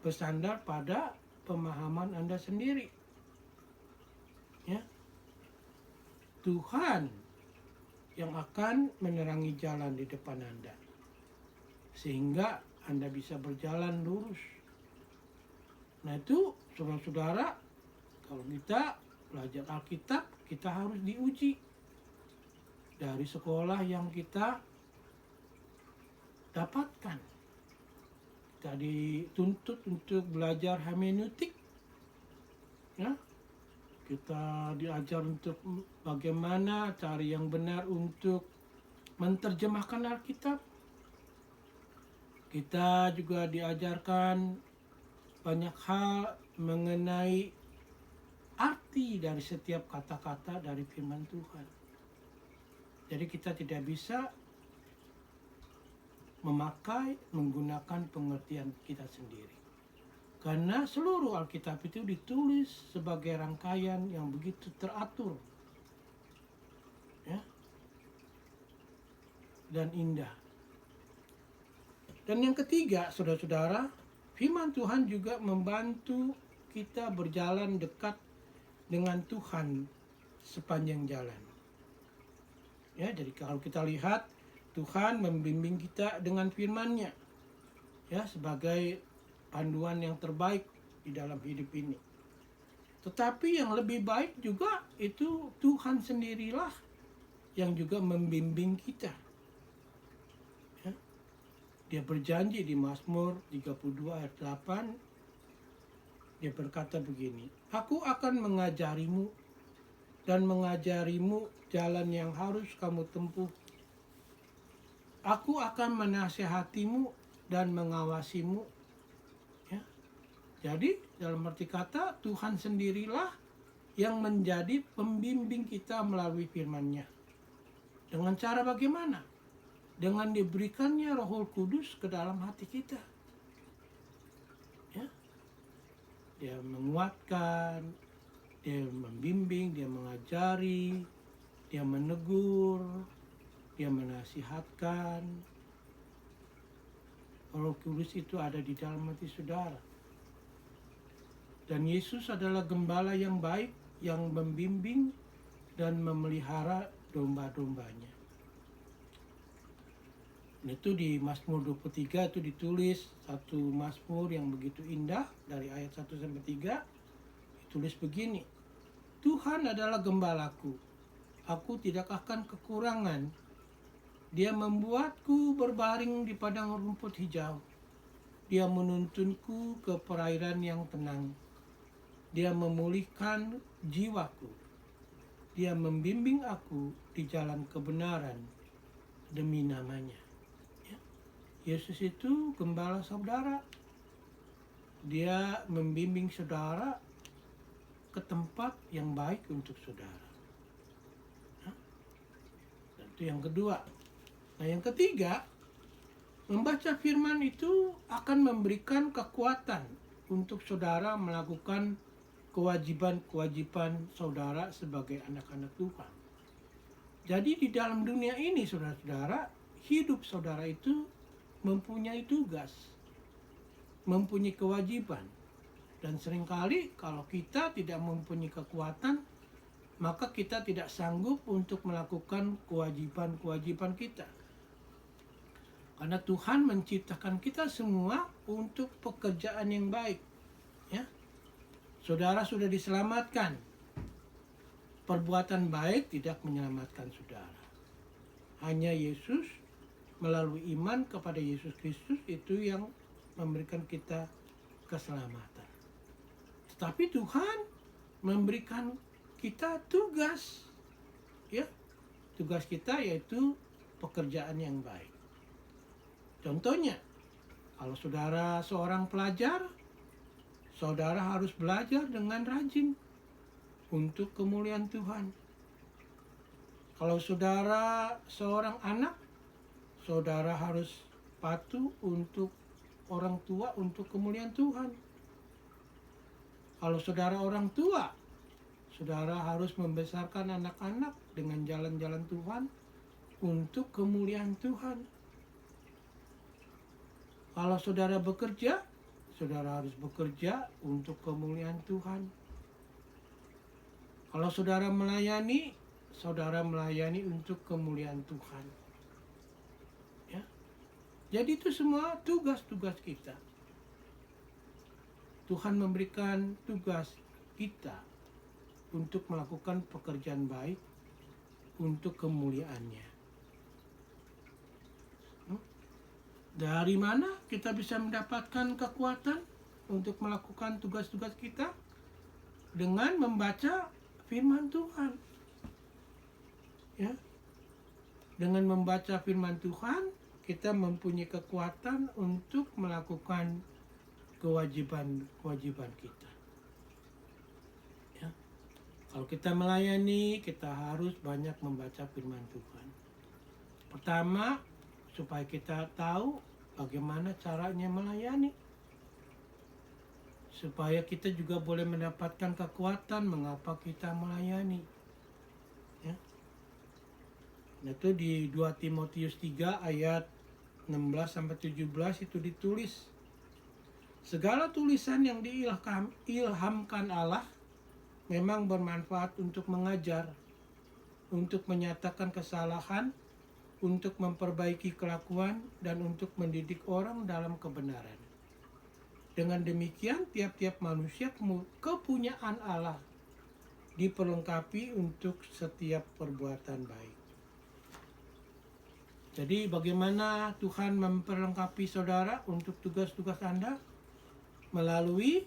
bersandar pada pemahaman Anda sendiri. Ya. Tuhan yang akan menerangi jalan di depan Anda. Sehingga Anda bisa berjalan lurus. Nah itu saudara-saudara, kalau kita belajar Alkitab, kita harus diuji. Dari sekolah yang kita dapatkan. Kita dituntut untuk belajar hermeneutik. Ya. Kita diajar untuk bagaimana cara yang benar untuk menerjemahkan Alkitab. Kita juga diajarkan banyak hal mengenai arti dari setiap kata-kata dari firman Tuhan. Jadi kita tidak bisa menggunakan pengertian kita sendiri. Karena seluruh Alkitab itu ditulis sebagai rangkaian yang begitu teratur. Ya. Dan indah. Dan yang ketiga, saudara-saudara, firman Tuhan juga membantu kita berjalan dekat dengan Tuhan sepanjang jalan. Ya, jadi kalau kita lihat Tuhan membimbing kita dengan firman-Nya. Ya, sebagai panduan yang terbaik di dalam hidup ini. Tetapi yang lebih baik juga itu Tuhan sendirilah yang juga membimbing kita. Ya. Dia berjanji di Mazmur 32 ayat 8, dia berkata begini, Aku akan mengajarimu dan mengajarimu jalan yang harus kamu tempuh. Aku akan menasihatimu dan mengawasimu. Jadi dalam arti kata Tuhan sendirilah yang menjadi pembimbing kita melalui firman-Nya. Dengan cara bagaimana? Dengan diberikannya Roh Kudus ke dalam hati kita. Ya. Dia menguatkan, dia membimbing, dia mengajari, dia menegur, dia menasihatkan. Roh Kudus itu ada di dalam hati saudara. Dan Yesus adalah gembala yang baik yang membimbing dan memelihara domba-dombanya. Itu di Mazmur 23 itu ditulis satu Mazmur yang begitu indah dari ayat 1 sampai 3 ditulis begini. Tuhan adalah gembalaku. Aku tidak akan kekurangan. Dia membuatku berbaring di padang rumput hijau. Dia menuntunku ke perairan yang tenang. Dia memulihkan jiwaku. Dia membimbing aku di jalan kebenaran demi namanya. Ya. Yesus itu gembala saudara. Dia membimbing saudara ke tempat yang baik untuk saudara. Ya. Dan itu yang kedua. Nah yang ketiga, membaca firman itu akan memberikan kekuatan untuk saudara melakukan kewajiban-kewajiban saudara sebagai anak-anak Tuhan. Jadi di dalam dunia ini saudara-saudara, hidup saudara itu mempunyai tugas, mempunyai kewajiban. Dan seringkali kalau kita tidak mempunyai kekuatan, maka kita tidak sanggup untuk melakukan kewajiban-kewajiban kita. Karena Tuhan menciptakan kita semua untuk pekerjaan yang baik. Ya. Saudara sudah diselamatkan. Perbuatan baik tidak menyelamatkan saudara. Hanya Yesus melalui iman kepada Yesus Kristus itu yang memberikan kita keselamatan. Tetapi Tuhan memberikan kita tugas. Ya. Tugas kita yaitu pekerjaan yang baik. Contohnya, kalau saudara seorang pelajar, saudara harus belajar dengan rajin untuk kemuliaan Tuhan. Kalau saudara seorang anak, saudara harus patuh untuk orang tua untuk kemuliaan Tuhan. Kalau saudara orang tua, saudara harus membesarkan anak-anak dengan jalan-jalan Tuhan untuk kemuliaan Tuhan. Kalau saudara bekerja, saudara harus bekerja untuk kemuliaan Tuhan. Kalau saudara melayani untuk kemuliaan Tuhan. Ya. Jadi itu semua tugas-tugas kita. Tuhan memberikan tugas kita untuk melakukan pekerjaan baik untuk kemuliaannya. Dari mana kita bisa mendapatkan kekuatan untuk melakukan tugas-tugas kita? Dengan membaca firman Tuhan. Ya. Dengan membaca firman Tuhan, kita mempunyai kekuatan untuk melakukan kewajiban-kewajiban kita. Ya. Kalau kita melayani, kita harus banyak membaca firman Tuhan. Pertama, supaya kita tahu bagaimana caranya melayani. Supaya kita juga boleh mendapatkan kekuatan mengapa kita melayani. Ya. Itu di 2 Timotius 3 ayat 16-17 itu ditulis. Segala tulisan yang diilhamkan Allah memang bermanfaat untuk mengajar, untuk menyatakan kesalahan, untuk memperbaiki kelakuan, dan untuk mendidik orang dalam kebenaran. Dengan demikian, tiap-tiap manusia kepunyaan Allah diperlengkapi untuk setiap perbuatan baik. Jadi bagaimana Tuhan memperlengkapi saudara untuk tugas-tugas Anda? Melalui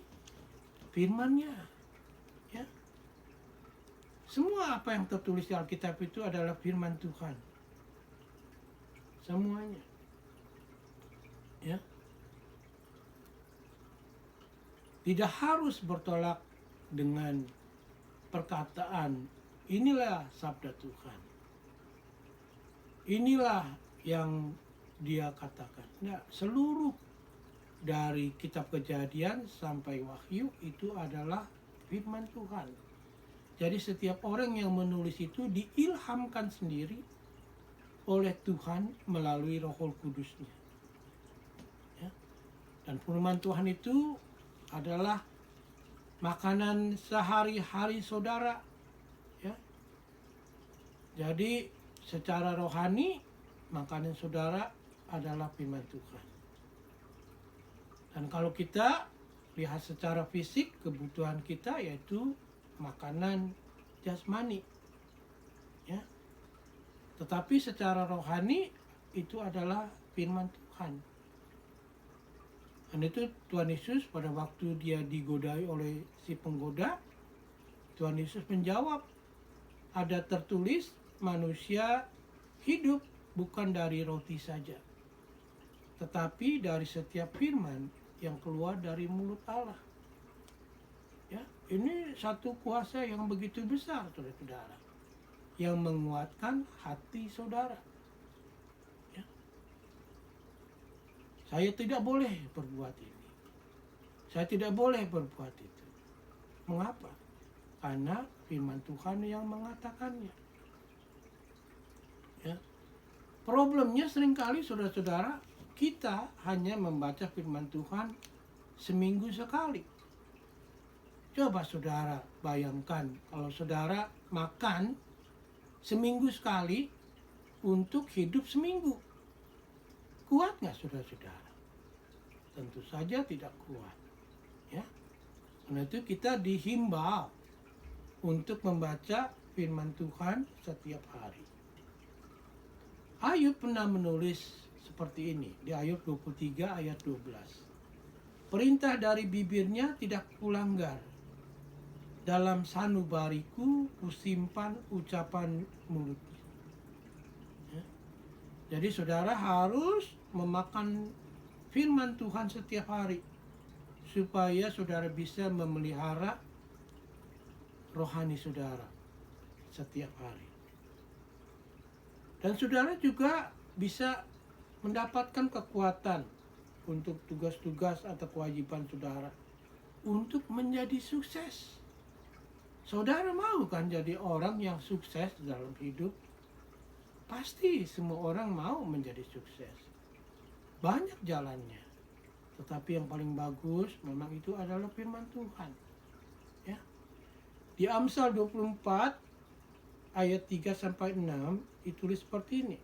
firman-Nya. Ya. Semua apa yang tertulis di Alkitab itu adalah firman Tuhan. Semuanya. Ya. Tidak harus bertolak dengan perkataan inilah sabda Tuhan. Inilah yang dia katakan. Nah, seluruh dari kitab Kejadian sampai Wahyu itu adalah firman Tuhan. Jadi setiap orang yang menulis itu diilhamkan sendiri oleh Tuhan melalui Roh Kudus-Nya. Ya. Dan firman Tuhan itu adalah makanan sehari-hari saudara. Ya. Jadi secara rohani makanan saudara adalah firman Tuhan. Dan kalau kita lihat secara fisik, kebutuhan kita yaitu makanan jasmani. Ya. Tetapi secara rohani itu adalah firman Tuhan. Dan itu Tuhan Yesus pada waktu dia digodai oleh si penggoda, Tuhan Yesus menjawab, ada tertulis manusia hidup bukan dari roti saja, tetapi dari setiap firman yang keluar dari mulut Allah. Ya, ini satu kuasa yang begitu besar, saudara-saudara, yang menguatkan hati saudara. Ya. Saya tidak boleh berbuat ini. Saya tidak boleh berbuat itu. Mengapa? Karena firman Tuhan yang mengatakannya. Ya. Problemnya seringkali saudara-saudara, kita hanya membaca firman Tuhan seminggu sekali. Coba saudara bayangkan kalau saudara makan seminggu sekali untuk hidup seminggu. Kuat nggak saudara-saudara? Tentu saja tidak kuat. Ya. Karena itu kita dihimbau untuk membaca firman Tuhan setiap hari. Ayub pernah menulis seperti ini di Ayub 23 ayat 12. Perintah dari bibirnya tidak kulanggar. Dalam sanubariku kusimpan ucapan mulutnya. Ya. Jadi saudara harus memakan firman Tuhan setiap hari supaya saudara bisa memelihara rohani saudara setiap hari. Dan saudara juga bisa mendapatkan kekuatan untuk tugas-tugas atau kewajiban saudara untuk menjadi sukses. Saudara mau kan jadi orang yang sukses dalam hidup? Pasti semua orang mau menjadi sukses. Banyak jalannya. Tetapi yang paling bagus memang itu adalah firman Tuhan. Ya. Di Amsal 24 ayat 3-6 ditulis seperti ini.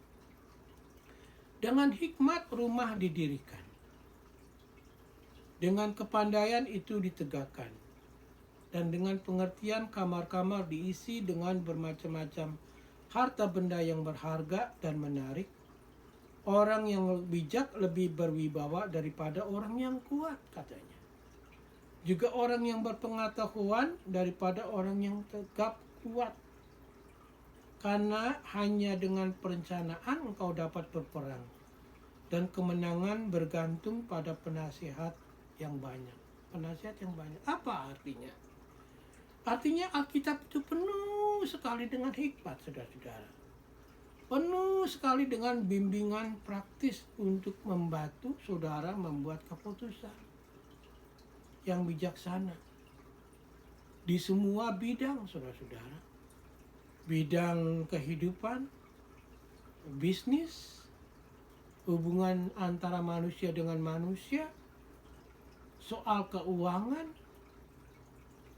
Dengan hikmat rumah didirikan. Dengan kepandaian itu ditegakkan. Dan dengan pengertian kamar-kamar diisi dengan bermacam-macam harta benda yang berharga dan menarik. Orang yang bijak lebih berwibawa daripada orang yang kuat, katanya. Juga orang yang berpengetahuan daripada orang yang tegap kuat. Karena hanya dengan perencanaan engkau dapat berperang. Dan kemenangan bergantung pada penasihat yang banyak. Penasihat yang banyak. Apa artinya? Artinya Alkitab itu penuh sekali dengan hikmat, saudara-saudara. Penuh sekali dengan bimbingan praktis untuk membantu saudara membuat keputusan yang bijaksana. Di semua bidang, saudara-saudara. Bidang kehidupan, bisnis, hubungan antara manusia dengan manusia, soal keuangan,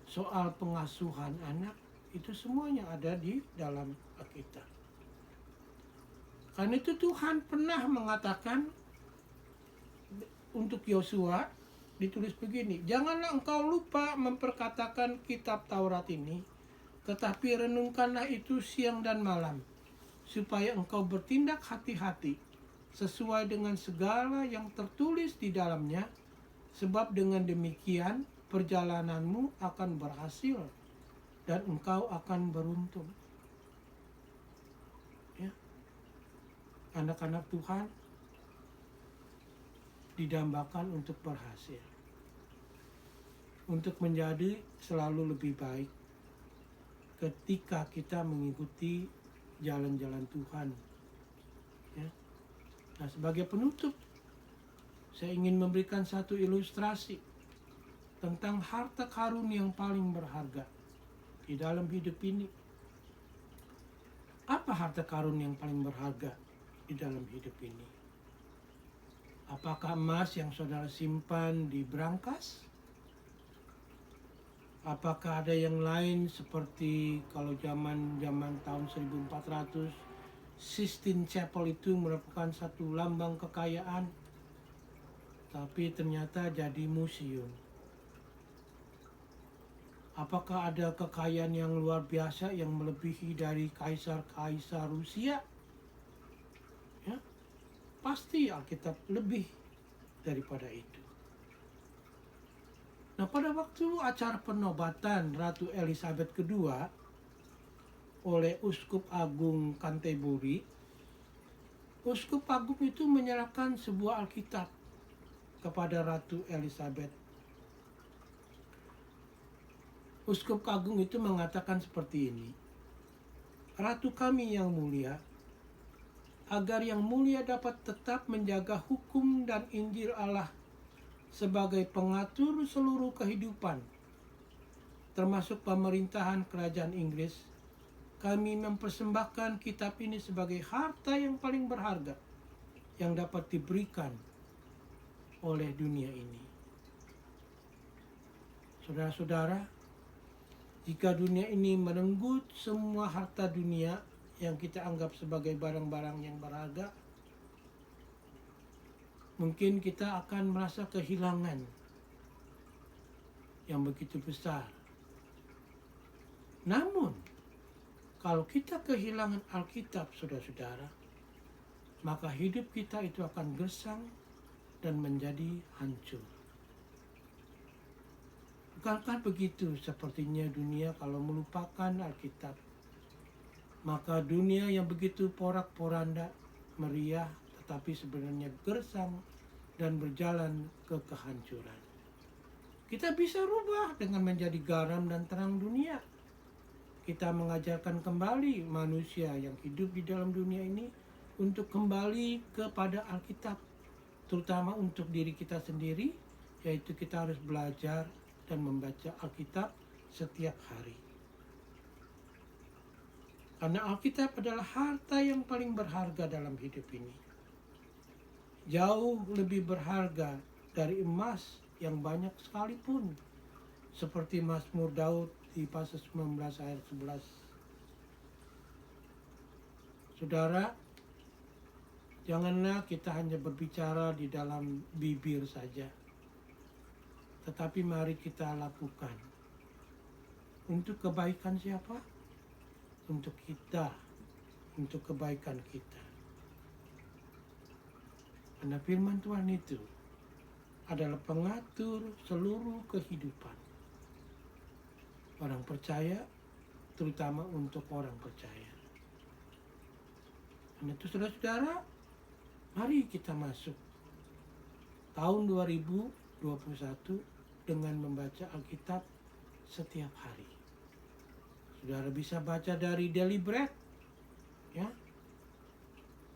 soal pengasuhan anak, itu semuanya ada di dalam Alkitab. Karena itu Tuhan pernah mengatakan untuk Yosua, ditulis begini, janganlah engkau lupa memperkatakan kitab Taurat ini, tetapi renungkanlah itu siang dan malam, supaya engkau bertindak hati-hati, sesuai dengan segala yang tertulis di dalamnya, sebab dengan demikian perjalananmu akan berhasil dan engkau akan beruntung. Ya. Anak-anak Tuhan didambakan untuk berhasil, untuk menjadi selalu lebih baik ketika kita mengikuti jalan-jalan Tuhan. Ya. Nah, sebagai penutup, saya ingin memberikan satu ilustrasi tentang harta karun yang paling berharga di dalam hidup ini. Apa harta karun yang paling berharga di dalam hidup ini? Apakah emas yang saudara simpan di brankas? Apakah ada yang lain seperti kalau zaman tahun 1400 Sistine Chapel itu merupakan satu lambang kekayaan, tapi ternyata jadi museum. Apakah ada kekayaan yang luar biasa yang melebihi dari kaisar-kaisar Rusia? Ya, pasti Alkitab lebih daripada itu. Nah, pada waktu acara penobatan Ratu Elizabeth II oleh Uskup Agung Canterbury, Uskup Agung itu menyerahkan sebuah Alkitab kepada Ratu Elizabeth. Uskup Agung itu mengatakan seperti ini, Ratu kami yang mulia, agar yang mulia dapat tetap menjaga hukum dan Injil Allah sebagai pengatur seluruh kehidupan, termasuk pemerintahan kerajaan Inggris, kami mempersembahkan kitab ini sebagai harta yang paling berharga yang dapat diberikan oleh dunia ini. Saudara-saudara, jika dunia ini merenggut semua harta dunia yang kita anggap sebagai barang-barang yang berharga, mungkin kita akan merasa kehilangan yang begitu besar. Namun, kalau kita kehilangan Alkitab, saudara-saudara, maka hidup kita itu akan gersang dan menjadi hancur. Bukankah begitu sepertinya dunia kalau melupakan Alkitab? Maka dunia yang begitu porak-poranda, meriah, tetapi sebenarnya gersang dan berjalan ke kehancuran. Kita bisa rubah dengan menjadi garam dan terang dunia. Kita mengajarkan kembali manusia yang hidup di dalam dunia ini untuk kembali kepada Alkitab, terutama untuk diri kita sendiri, yaitu kita harus belajar dan membaca Alkitab setiap hari. Karena Alkitab adalah harta yang paling berharga dalam hidup ini. Jauh lebih berharga dari emas yang banyak sekalipun. Seperti Mazmur Daud di pasal 19 ayat 11. Saudara, janganlah kita hanya berbicara di dalam bibir saja. Tetapi mari kita lakukan. Untuk kebaikan siapa? Untuk kita, untuk kebaikan kita. Karena firman Tuhan itu adalah pengatur seluruh kehidupan orang percaya, terutama untuk orang percaya. Karena itu saudara-saudara, mari kita masuk tahun 2021 dengan membaca Alkitab setiap hari. Saudara bisa baca dari Daily Bread, ya.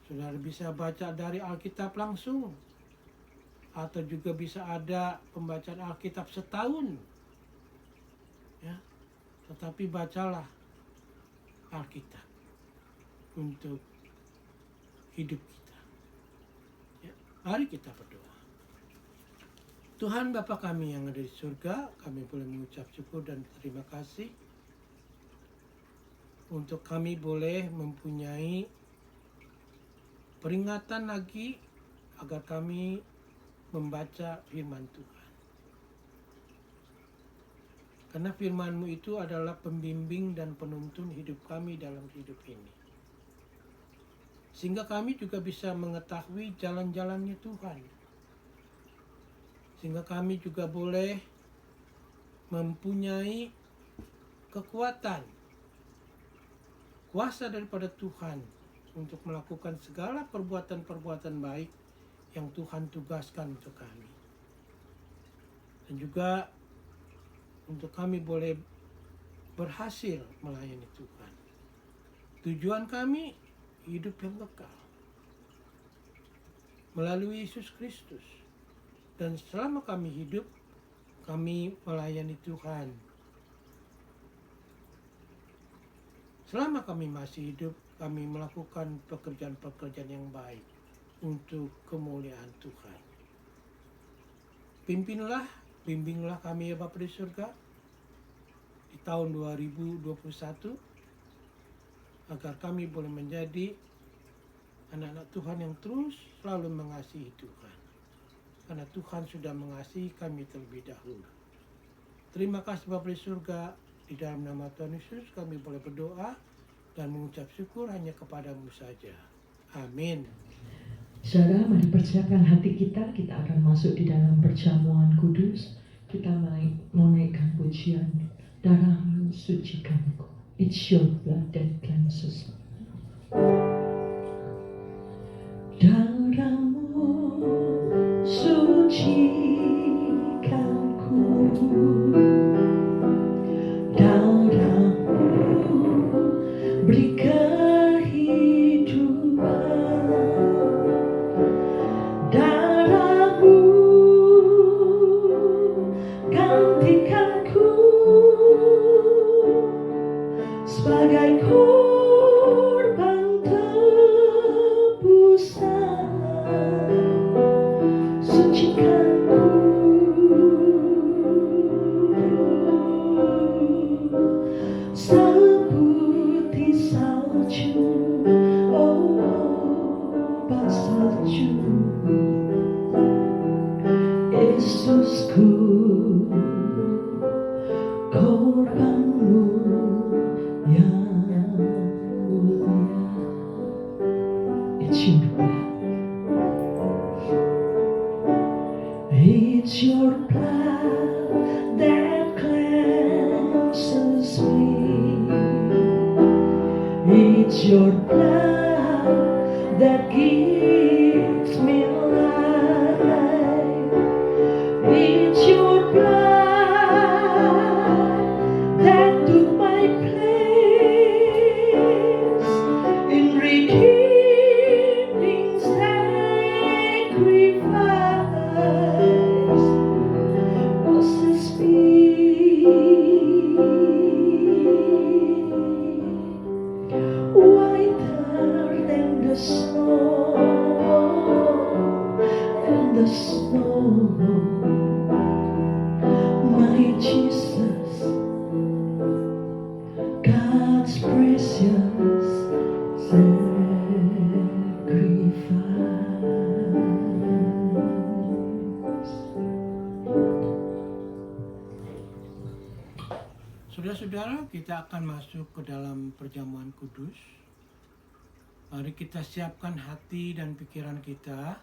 Saudara bisa baca dari Alkitab langsung, atau juga bisa ada pembacaan Alkitab setahun, ya. Tetapi bacalah Alkitab untuk hidup kita. Ya, mari kita berdoa. Tuhan Bapa kami yang ada di surga, kami boleh mengucap syukur dan terima kasih untuk kami boleh mempunyai peringatan lagi agar kami membaca firman Tuhan. Karena firman-Mu itu adalah pembimbing dan penuntun hidup kami dalam hidup ini. Sehingga kami juga bisa mengetahui jalan-jalannya Tuhan. Sehingga kami juga boleh mempunyai kekuatan, kuasa daripada Tuhan untuk melakukan segala perbuatan-perbuatan baik yang Tuhan tugaskan untuk kami. Dan juga untuk kami boleh berhasil melayani Tuhan. Tujuan kami hidup yang kekal melalui Yesus Kristus. Dan selama kami hidup, kami melayani Tuhan. Selama kami masih hidup, kami melakukan pekerjaan-pekerjaan yang baik untuk kemuliaan Tuhan. Bimbinglah kami ya Bapa di surga di tahun 2021 agar kami boleh menjadi anak-anak Tuhan yang terus selalu mengasihi Tuhan. Karena Tuhan sudah mengasihi kami terlebih dahulu. Terima kasih Bapa di surga, di dalam nama Tuhan Yesus kami boleh berdoa dan mengucap syukur hanya kepadamu saja. Amin. Saudara, mari persiapkan hati kita akan masuk di dalam perjamuan kudus. Kita menaikkan pujian, darahmu sucikanku. It's your blood that cleanses. Darahmu sucikanku. Darahmu beri kehidupan. Darahmu gantikanku. bagai korban tebusan, sucikanku seputih salju, oh salju, Yesusku, korbanmu yang mulia. It's your blood. It's your blood that cleanses me. It's your blood that gives me life. It's your blood that took my place in redeeming sacrifice. Washes me whiter than the snow, my Jesus, God's precious sacrifice. Saudara-saudara, kita akan masuk ke dalam perjamuan kudus. Mari kita siapkan hati dan pikiran kita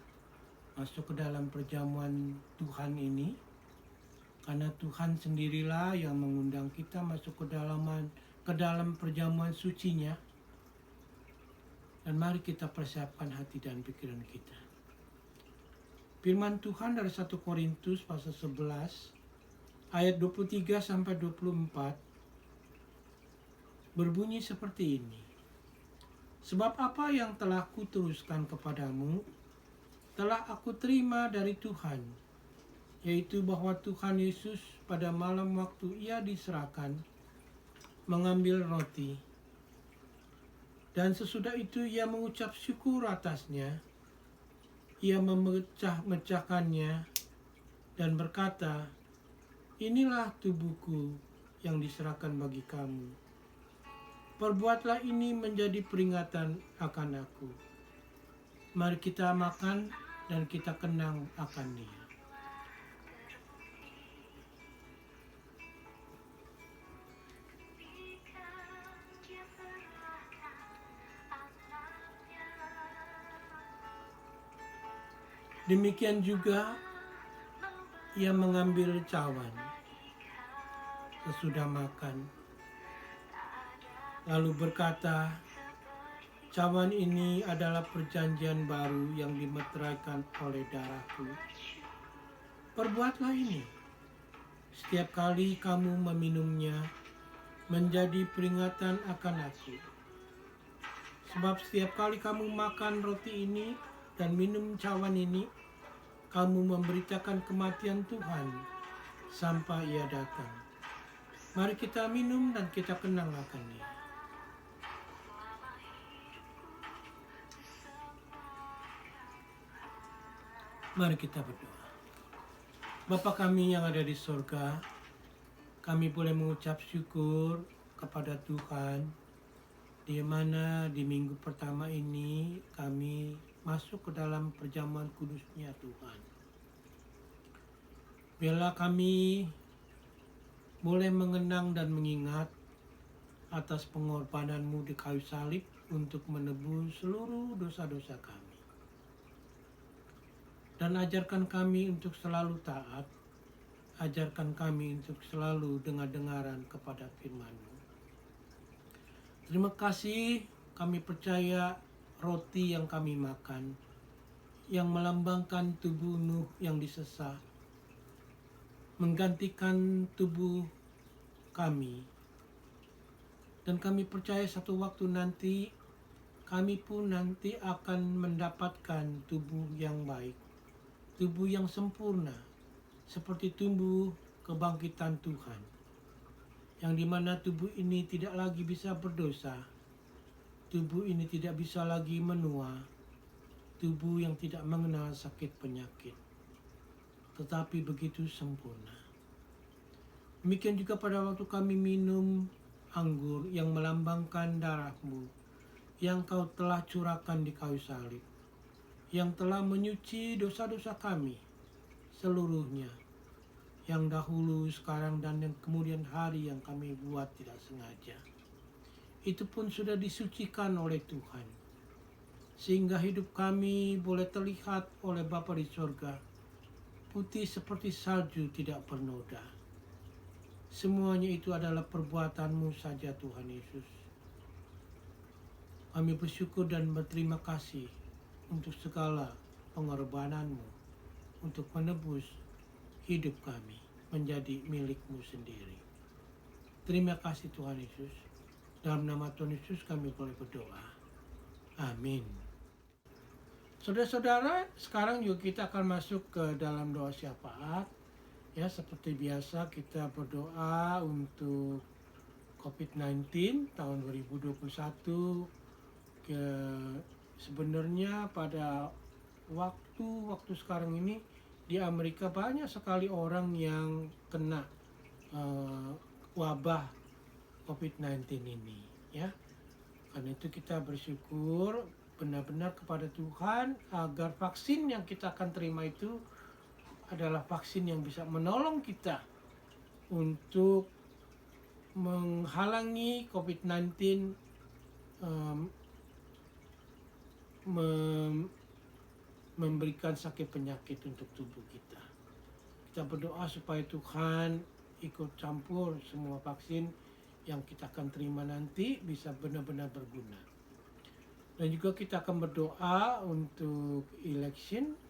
masuk ke dalam perjamuan Tuhan ini. Karena Tuhan sendirilah yang mengundang kita masuk ke dalam perjamuan sucinya. Dan mari kita persiapkan hati dan pikiran kita. Firman Tuhan dari 1 Korintus pasal 11 ayat 23 sampai 24 berbunyi seperti ini. Sebab apa yang telah kuteruskan kepadamu telah aku terima dari Tuhan, yaitu bahwa Tuhan Yesus pada malam waktu ia diserahkan mengambil roti, dan sesudah itu ia mengucap syukur atasnya, ia memecah-mecahkannya dan berkata, inilah tubuhku yang diserahkan bagi kamu. Perbuatlah ini menjadi peringatan akan aku. Mari kita makan dan kita kenang akan Dia. Demikian juga ia mengambil cawan sesudah makan, lalu berkata, cawan ini adalah perjanjian baru yang dimeteraikan oleh darahku. Perbuatlah ini setiap kali kamu meminumnya menjadi peringatan akan aku. Sebab setiap kali kamu makan roti ini dan minum cawan ini, kamu memberitakan kematian Tuhan sampai Ia datang. Mari kita minum dan kita kenang akan Dia. Mari kita berdoa. Bapa kami yang ada di surga, kami boleh mengucap syukur kepada Tuhan, di mana di minggu pertama ini kami masuk ke dalam perjamuan kudusnya Tuhan. Biarlah kami boleh mengenang dan mengingat atas pengorbanan-Mu di kayu salib untuk menebus seluruh dosa-dosa kami. Dan ajarkan kami untuk selalu taat, ajarkan kami untuk selalu dengar-dengaran kepada firman-Mu. Terima kasih, kami percaya roti yang kami makan, yang melambangkan tubuh-Mu yang disesah, menggantikan tubuh kami. Dan kami percaya satu waktu nanti, kami pun nanti akan mendapatkan tubuh yang baik, tubuh yang sempurna, seperti tubuh kebangkitan Tuhan. yang dimana tubuh ini tidak lagi bisa berdosa, tubuh ini tidak bisa lagi menua, tubuh yang tidak mengenal sakit penyakit, tetapi begitu sempurna. Demikian juga pada waktu kami minum anggur yang melambangkan darah-Mu, yang Kau telah curahkan di kayu salib, yang telah menyuci dosa-dosa kami seluruhnya, yang dahulu, sekarang, dan yang kemudian hari yang kami buat tidak sengaja. Itu pun sudah disucikan oleh Tuhan, sehingga hidup kami boleh terlihat oleh Bapa di sorga, putih seperti salju tidak bernoda. Semuanya itu adalah perbuatan-Mu saja Tuhan Yesus. Kami bersyukur dan berterima kasih untuk segala pengorbanan-Mu untuk menebus hidup kami menjadi milik-Mu sendiri. Terima kasih Tuhan Yesus. Dalam nama Tuhan Yesus kami boleh berdoa. Amin. Saudara-saudara, sekarang juga kita akan masuk ke dalam doa syafaat. Ya, seperti biasa kita berdoa untuk COVID-19 tahun 2021. Sebenarnya pada waktu sekarang ini di Amerika banyak sekali orang yang kena wabah COVID-19 ini, ya. Karena itu kita bersyukur benar-benar kepada Tuhan agar vaksin yang kita akan terima itu adalah vaksin yang bisa menolong kita untuk menghalangi COVID-19 memberikan sakit penyakit untuk tubuh kita. Kita berdoa supaya Tuhan ikut campur semua vaksin yang kita akan terima nanti bisa benar-benar berguna. Dan juga kita akan berdoa untuk election.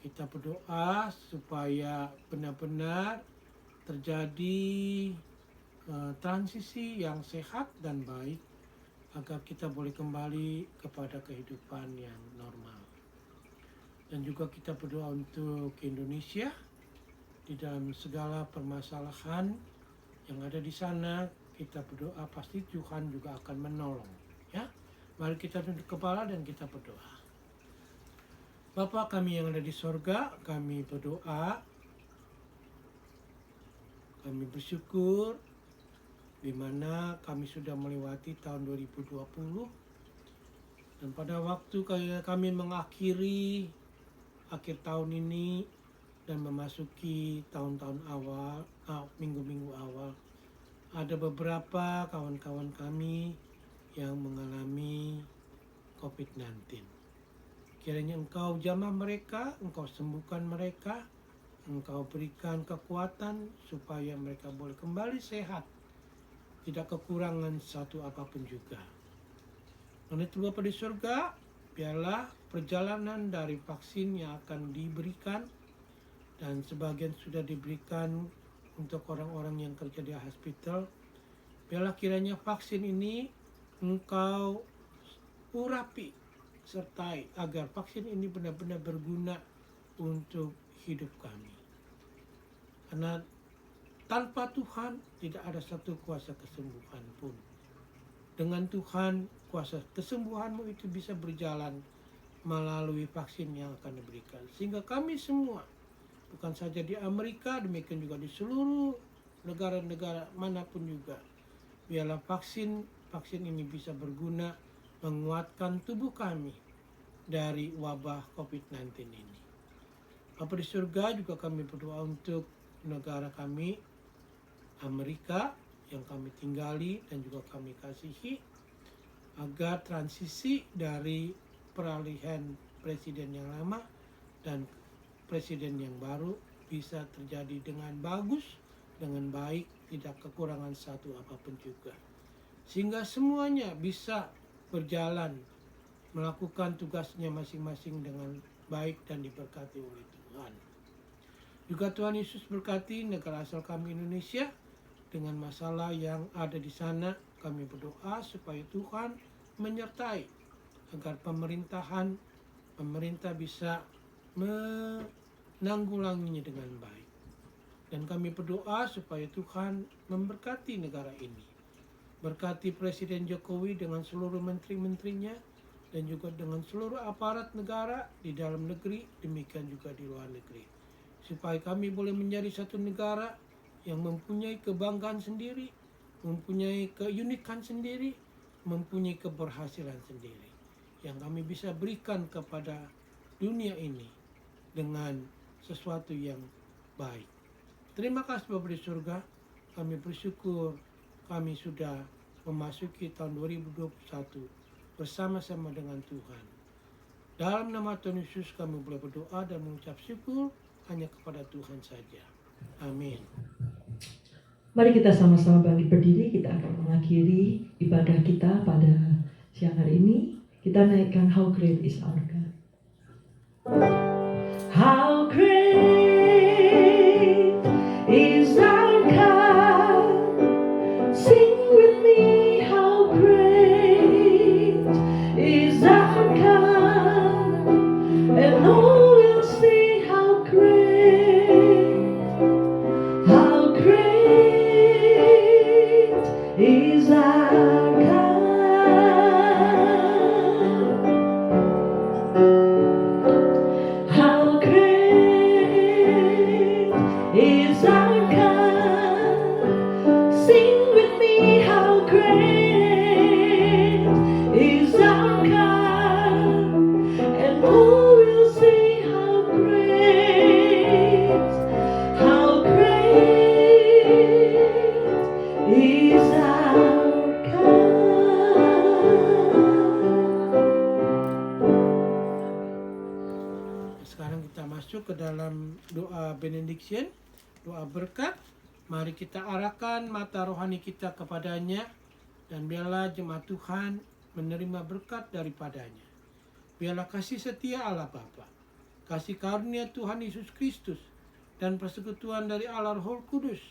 Kita berdoa supaya benar-benar terjadi transisi yang sehat dan baik agar kita boleh kembali kepada kehidupan yang normal. Dan juga kita berdoa untuk Indonesia di dalam segala permasalahan yang ada di sana. Kita berdoa pasti Tuhan juga akan menolong, ya. Mari kita tunduk kepala dan kita berdoa. Bapa kami yang ada di sorga, kami berdoa, kami bersyukur di mana kami sudah melewati tahun 2020 dan pada waktu kami mengakhiri akhir tahun ini dan memasuki tahun-tahun awal, minggu-minggu awal, ada beberapa kawan-kawan kami yang mengalami COVID-19. Kiranya Engkau jamah mereka, Engkau sembuhkan mereka, Engkau berikan kekuatan supaya mereka boleh kembali sehat, tidak kekurangan satu apapun juga. Dan itu Bapa di surga, biarlah perjalanan dari vaksin yang akan diberikan dan sebagian sudah diberikan untuk orang-orang yang kerja di hospital, biarlah kiranya vaksin ini Engkau urapi sertai agar vaksin ini benar-benar berguna untuk hidup kami. Karena tanpa Tuhan tidak ada satu kuasa kesembuhan pun. Dengan Tuhan kuasa kesembuhan-Mu itu bisa berjalan melalui vaksin yang akan diberikan. Sehingga kami semua, bukan saja di Amerika, demikian juga di seluruh negara-negara manapun juga, biarlah vaksin ini bisa berguna menguatkan tubuh kami dari wabah COVID-19 ini. Bapa di surga, juga kami berdoa untuk negara kami, Amerika, yang kami tinggali dan juga kami kasihi, agar transisi dari peralihan presiden yang lama dan presiden yang baru bisa terjadi dengan bagus, dengan baik, tidak kekurangan satu apapun juga. Sehingga semuanya bisa berjalan melakukan tugasnya masing-masing dengan baik dan diberkati oleh Tuhan. Juga Tuhan Yesus berkati negara asal kami Indonesia dengan masalah yang ada di sana. Kami berdoa supaya Tuhan menyertai agar pemerintah bisa menanggulanginya dengan baik. Dan kami berdoa supaya Tuhan memberkati negara ini. Berkati Presiden Jokowi dengan seluruh menteri-menterinya dan juga dengan seluruh aparat negara di dalam negeri, demikian juga di luar negeri. Supaya kami boleh menjadi satu negara yang mempunyai kebanggaan sendiri, mempunyai keunikan sendiri, mempunyai keberhasilan sendiri. Yang kami bisa berikan kepada dunia ini dengan sesuatu yang baik. Terima kasih Bapa di surga, kami bersyukur kami sudah memasuki tahun 2021 bersama-sama dengan Tuhan. Dalam nama Tuhan Yesus kami boleh berdoa dan mengucap syukur hanya kepada Tuhan saja. Amin. Mari kita sama-sama bangkit berdiri, kita akan mengakhiri ibadah kita pada siang hari ini. Kita naikkan How Great is Our God. How great is our God. Sing with me, how great is our God. And all will see how great is our God. How great is our God. Sing with me, how great is our God. And who will see how great is our God. Sekarang kita masuk ke dalam doa benediction, doa berkat. Mari kita arahkan mata rohani kita kepadanya dan biarlah jemaat Tuhan menerima berkat daripadanya. Biarlah kasih setia Allah Bapa, kasih karunia Tuhan Yesus Kristus, dan persekutuan dari Allah Roh Kudus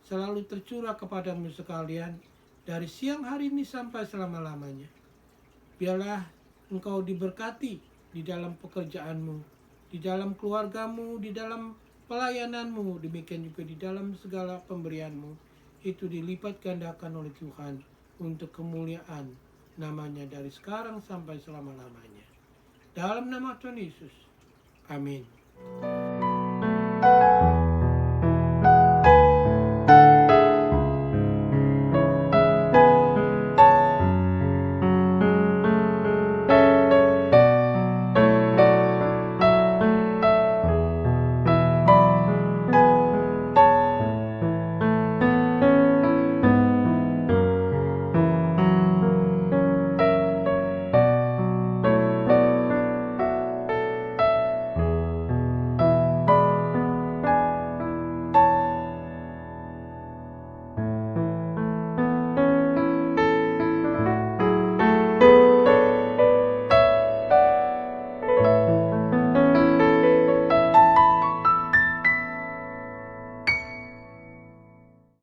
selalu tercurah kepadamu sekalian dari siang hari ini sampai selama-lamanya. Biarlah engkau diberkati di dalam pekerjaanmu, di dalam keluargamu, di dalam pelayananmu, demikian juga di dalam segala pemberianmu. Itu dilipat gandakan oleh Tuhan untuk kemuliaan namanya dari sekarang sampai selama-lamanya. Dalam nama Tuhan Yesus. Amin.